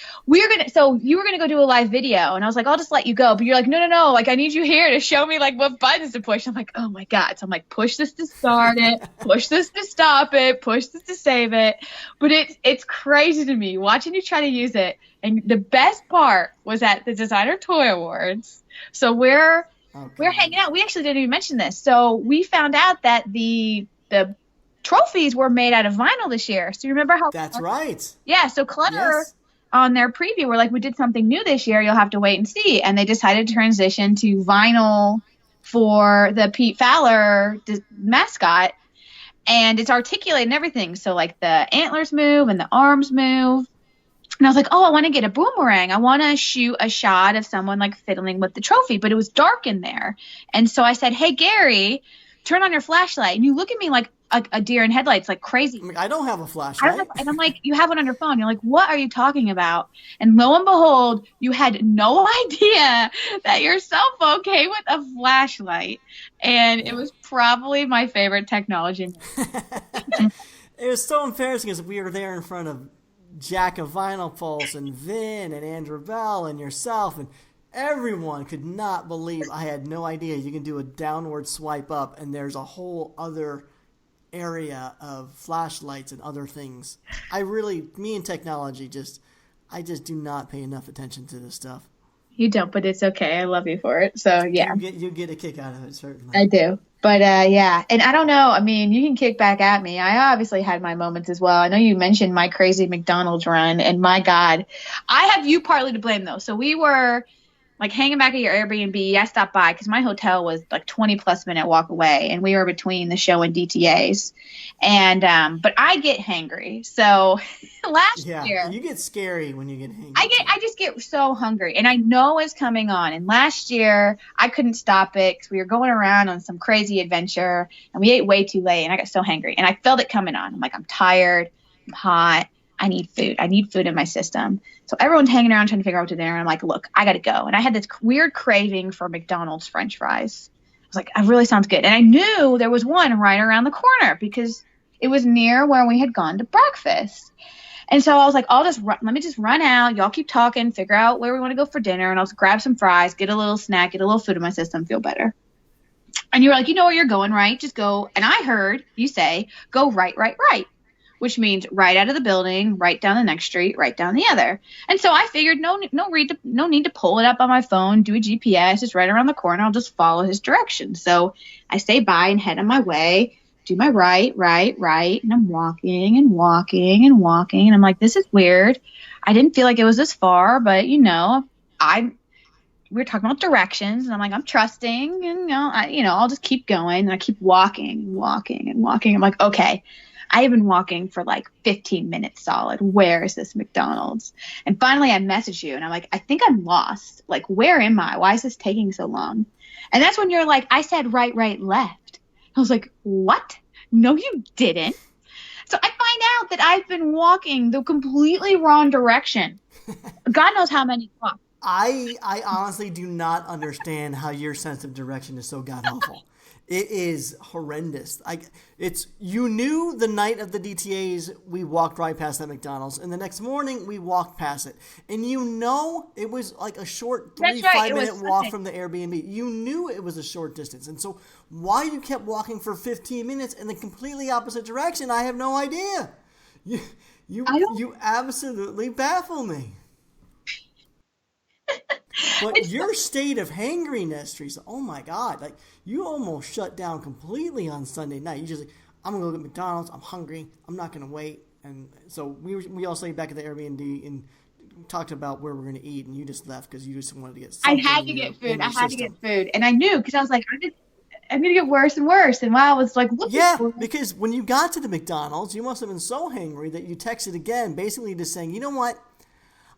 so you were going to go do a live video and I was like, I'll just let you go. But you're like, no, like I need you here to show me like what buttons to push. I'm like, oh my God. So I'm like, push this to start it, push this to stop it, push this to save it. But it's crazy to me watching you try to use it. And the best part was at the Designer Toy Awards. So we're hanging out. We actually didn't even mention this. So we found out that the trophies were made out of vinyl this year. So you remember how... That's right. Yeah, so Clutter on their preview were like, we did something new this year. You'll have to wait and see. And they decided to transition to vinyl for the Pete Fowler mascot. And it's articulated and everything. So like the antlers move and the arms move. And I was like, oh, I want to get a boomerang. I want to shoot a shot of someone like fiddling with the trophy. But it was dark in there. And so I said, hey, Gary, turn on your flashlight. And you look at me like a deer in headlights, like crazy. I mean, I don't have a flashlight. And I'm like, you have one on your phone. You're like, what are you talking about? And lo and behold, you had no idea that your cell phone came with a flashlight. And it was probably my favorite technology. It was so embarrassing because we were there in front of Jack of Vinyl Pulse and Vin and Andrew Bell and yourself, and everyone could not believe I had no idea you can do a downward swipe up and there's a whole other area of flashlights and other things. Me and technology, I just do not pay enough attention to this stuff. You don't, but it's okay. I love you for it. So yeah. You get a kick out of it, certainly. I do. But yeah. And I don't know. I mean, you can kick back at me. I obviously had my moments as well. I know you mentioned my crazy McDonald's run, and my God, I have you partly to blame though. So we were like hanging back at your Airbnb. I stopped by because my hotel was like 20+ minute walk away, and we were between the show and DTAs. And but I get hangry. So last year, you get scary when you get hangry. I just get so hungry, and I know it's coming on. And last year I couldn't stop it because we were going around on some crazy adventure, and we ate way too late, and I got so hangry, and I felt it coming on. I'm like, I'm tired, I'm hot. I need food. I need food in my system. So everyone's hanging around trying to figure out what to dinner. And I'm like, look, I got to go. And I had this weird craving for McDonald's French fries. I was like, it really sounds good. And I knew there was one right around the corner because it was near where we had gone to breakfast. And so I was like, let me just run out. Y'all keep talking, figure out where we want to go for dinner. And I'll just grab some fries, get a little snack, get a little food in my system, feel better. And you were like, you know where you're going, right? Just go. And I heard you say, go right, right, right. Which means right out of the building, right down the next street, right down the other. And so I figured no need to pull it up on my phone, do a GPS, it's right around the corner. I'll just follow his directions. So I stay by and head on my way, do my right. And I'm walking. And I'm like, this is weird. I didn't feel like it was this far, but we were talking about directions, and I'm like, I'm trusting, and I'll just keep going. And I keep walking. I'm like, okay. I have been walking for like 15 minutes solid. Where is this McDonald's? And finally I message you and I'm like, I think I'm lost. Like, where am I? Why is this taking so long? And that's when you're like, I said right, left. I was like, what? No, you didn't. So I find out that I've been walking the completely wrong direction. God knows how many blocks. I honestly do not understand how your sense of direction is so god awful. It is horrendous. You knew the night of the DTAs we walked right past that McDonald's, and the next morning we walked past it, and it was like a short 5-minute walk from the Airbnb. You knew it was a short distance, and so why you kept walking for 15 minutes in the completely opposite direction, I have no idea. You absolutely baffle me. But your state of hangriness, Teresa, oh my God, like you almost shut down completely on Sunday night. You just like, I'm gonna go get McDonald's. I'm hungry. I'm not gonna wait. And so we all stayed back at the Airbnb and talked about where we're gonna eat, and you just left because you just wanted to get something. I had to get food, and I knew because I was like, I'm gonna get worse and worse. And while I was like, because when you got to the McDonald's, you must have been so hangry that you texted again, basically just saying, you know what?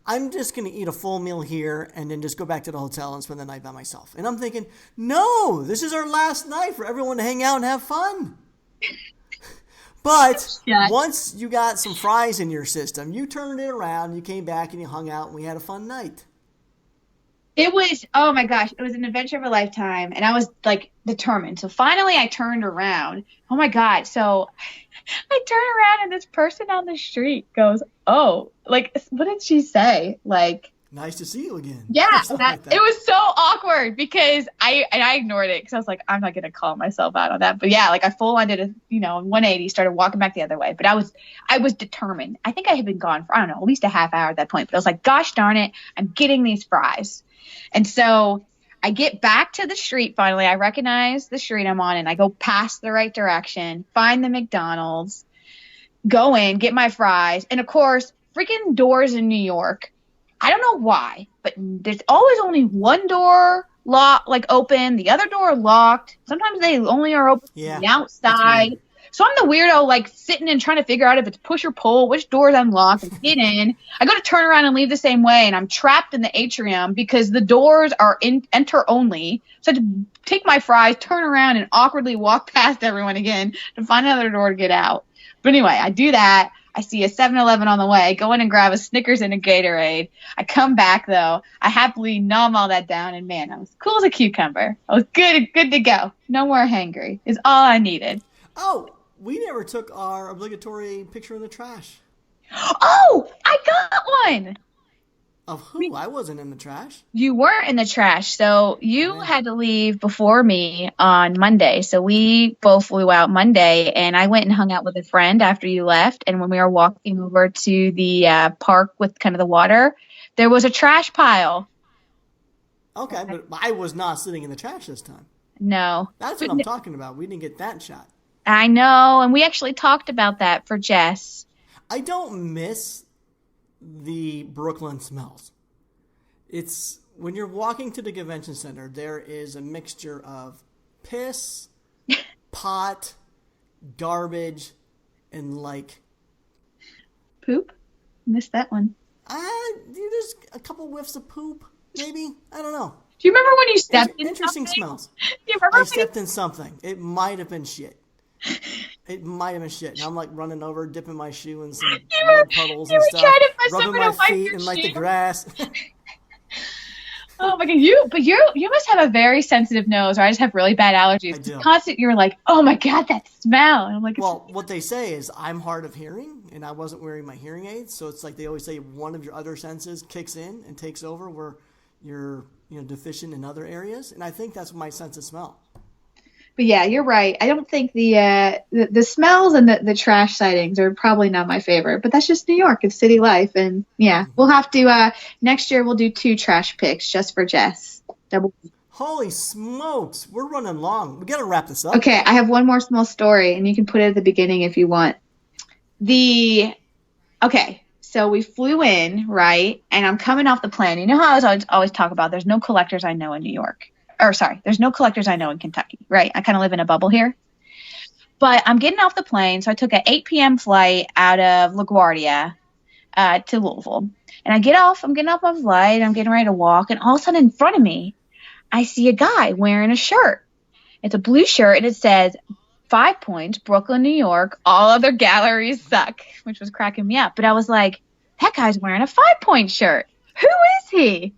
I'm just going to eat a full meal here and then just go back to the hotel and spend the night by myself. And I'm thinking, no, this is our last night for everyone to hang out and have fun. But once you got some fries in your system, you turned it around, you came back and you hung out and we had a fun night. It was, oh my gosh, it was an adventure of a lifetime. And I was like determined. So finally I turned around. Oh my God. So I turn around and this person on the street goes, oh, like, what did she say? Like, nice to see you again. Yeah, it was so awkward because I ignored it because I was like, I'm not going to call myself out on that. But yeah, like I full on did a 180, started walking back the other way. But I was determined. I think I had been gone for, I don't know, at least a half hour at that point. But I was like, gosh darn it, I'm getting these fries. And so I get back to the street finally. I recognize the street I'm on and I go past the right direction, find the McDonald's, go in, get my fries. And of course, freaking doors in New York. I don't know why, but there's always only one door open, the other door locked. Sometimes they only are open from the outside. So I'm the weirdo, like sitting and trying to figure out if it's push or pull, which door is unlocked, and get in. I go to turn around and leave the same way, and I'm trapped in the atrium because the doors are enter only. So I have to take my fries, turn around, and awkwardly walk past everyone again to find another door to get out. But anyway, I do that. I see a 7-Eleven on the way, go in and grab a Snickers and a Gatorade. I come back, though. I happily numb all that down, and man, I was cool as a cucumber. I was good to go. No more hangry is all I needed. Oh, we never took our obligatory picture in the trash. Oh, I got one. Of who? I wasn't in the trash. You weren't in the trash. So you had to leave before me on Monday. So we both flew out Monday, and I went and hung out with a friend after you left. And when we were walking over to the park with kind of the water, there was a trash pile. Okay, but I was not sitting in the trash this time. No. That's what I'm talking about. We didn't get that shot. I know, and we actually talked about that for Jess. I don't miss the Brooklyn smells. It's when you're walking to the convention center, there is a mixture of piss, pot, garbage, and like poop. Missed that one. Just a couple whiffs of poop, maybe. I don't know. Do you remember when you stepped in interesting something? Smells? Do you remember I stepped in something. It might have been shit. It might have been shit. And I'm like running over, dipping my shoe in some mud puddles and stuff, rubbing my feet in like the grass. Oh my God, but you must have a very sensitive nose, or I just have really bad allergies. I do. Constant, you're like, oh my God, that smell. And I'm like, well, what they say is I'm hard of hearing, and I wasn't wearing my hearing aids, so it's like they always say one of your other senses kicks in and takes over where you're deficient in other areas, and I think that's my sense of smell. But yeah, you're right. I don't think the smells and the trash sightings are probably not my favorite, but that's just New York. It's city life. And yeah, we'll have to, next year we'll do 2 trash picks just for Jess. Holy smokes. We're running long. We got to wrap this up. Okay. I have one more small story, and you can put it at the beginning if you want. Okay. So we flew in, right? And I'm coming off the plane. You know how I always talk about there's no collectors I know in New York. There's no collectors I know in Kentucky, right? I kind of live in a bubble here. But I'm getting off the plane, so I took an 8 p.m. flight out of LaGuardia to Louisville. And I'm getting off my flight, I'm getting ready to walk, and all of a sudden in front of me, I see a guy wearing a shirt. It's a blue shirt, and it says, 5 points, Brooklyn, New York, all other galleries suck, which was cracking me up. But I was like, that guy's wearing a 5 point shirt. Who is he?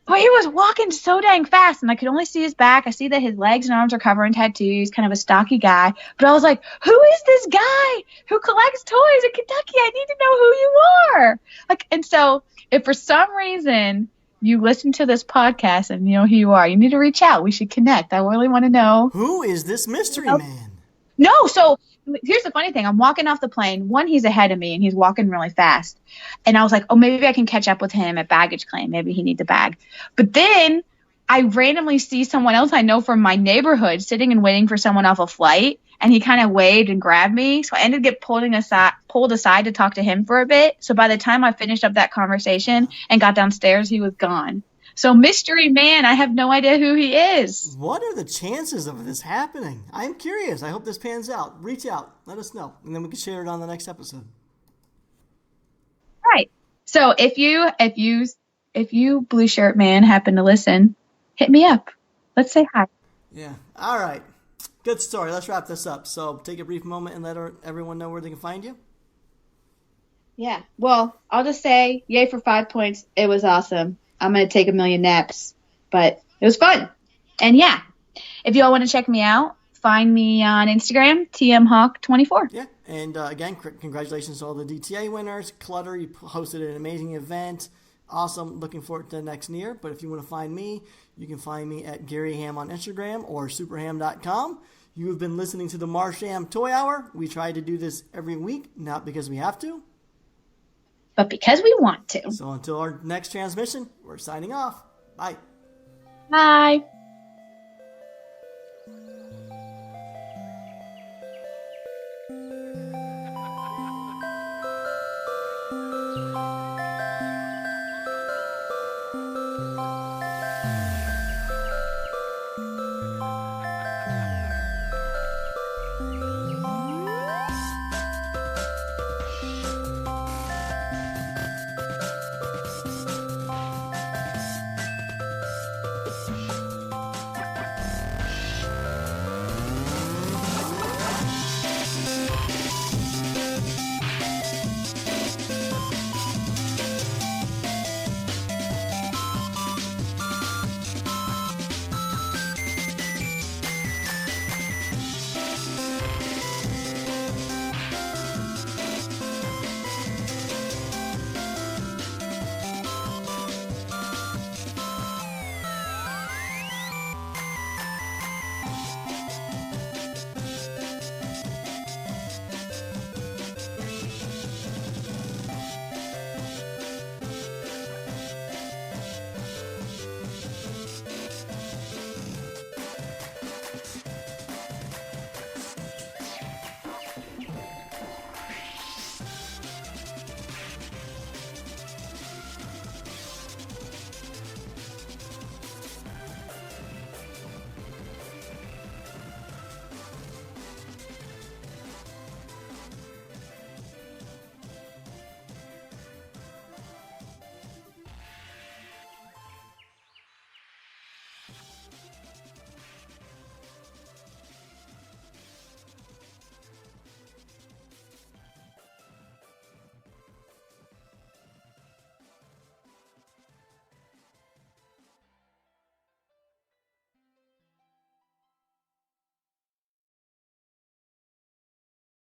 But he was walking so dang fast, and I could only see his back. I see that his legs and arms are covered in tattoos, kind of a stocky guy. But I was like, who is this guy who collects toys in Kentucky? I need to know who you are. And so if for some reason you listen to this podcast and you know who you are, you need to reach out. We should connect. I really want to know. Who is this mystery man? No, so here's the funny thing. I'm walking off the plane. One, he's ahead of me, and he's walking really fast. And I was like, oh, maybe I can catch up with him at baggage claim. Maybe he needs a bag. But then I randomly see someone else I know from my neighborhood sitting and waiting for someone off a flight, and he kind of waved and grabbed me. So I ended up getting pulled aside to talk to him for a bit. So by the time I finished up that conversation and got downstairs, he was gone. So mystery man, I have no idea who he is. What are the chances of this happening? I'm curious. I hope this pans out. Reach out. Let us know. And then we can share it on the next episode. Right. So if you blue shirt man happen to listen, hit me up. Let's say hi. Yeah. All right. Good story. Let's wrap this up. So take a brief moment and let everyone know where they can find you. Yeah. Well, I'll just say yay for 5 points. It was awesome. I'm going to take a million naps, but it was fun. And yeah, if you all want to check me out, find me on Instagram, tmhawk24. Yeah. And again, congratulations to all the DTA winners. Clutter, you hosted an amazing event. Awesome. Looking forward to next year. But if you want to find me, you can find me at Gary Ham on Instagram or superham.com. You have been listening to the Marsham Toy Hour. We try to do this every week, not because we have to, but because we want to. So until our next transmission, we're signing off. Bye. Bye.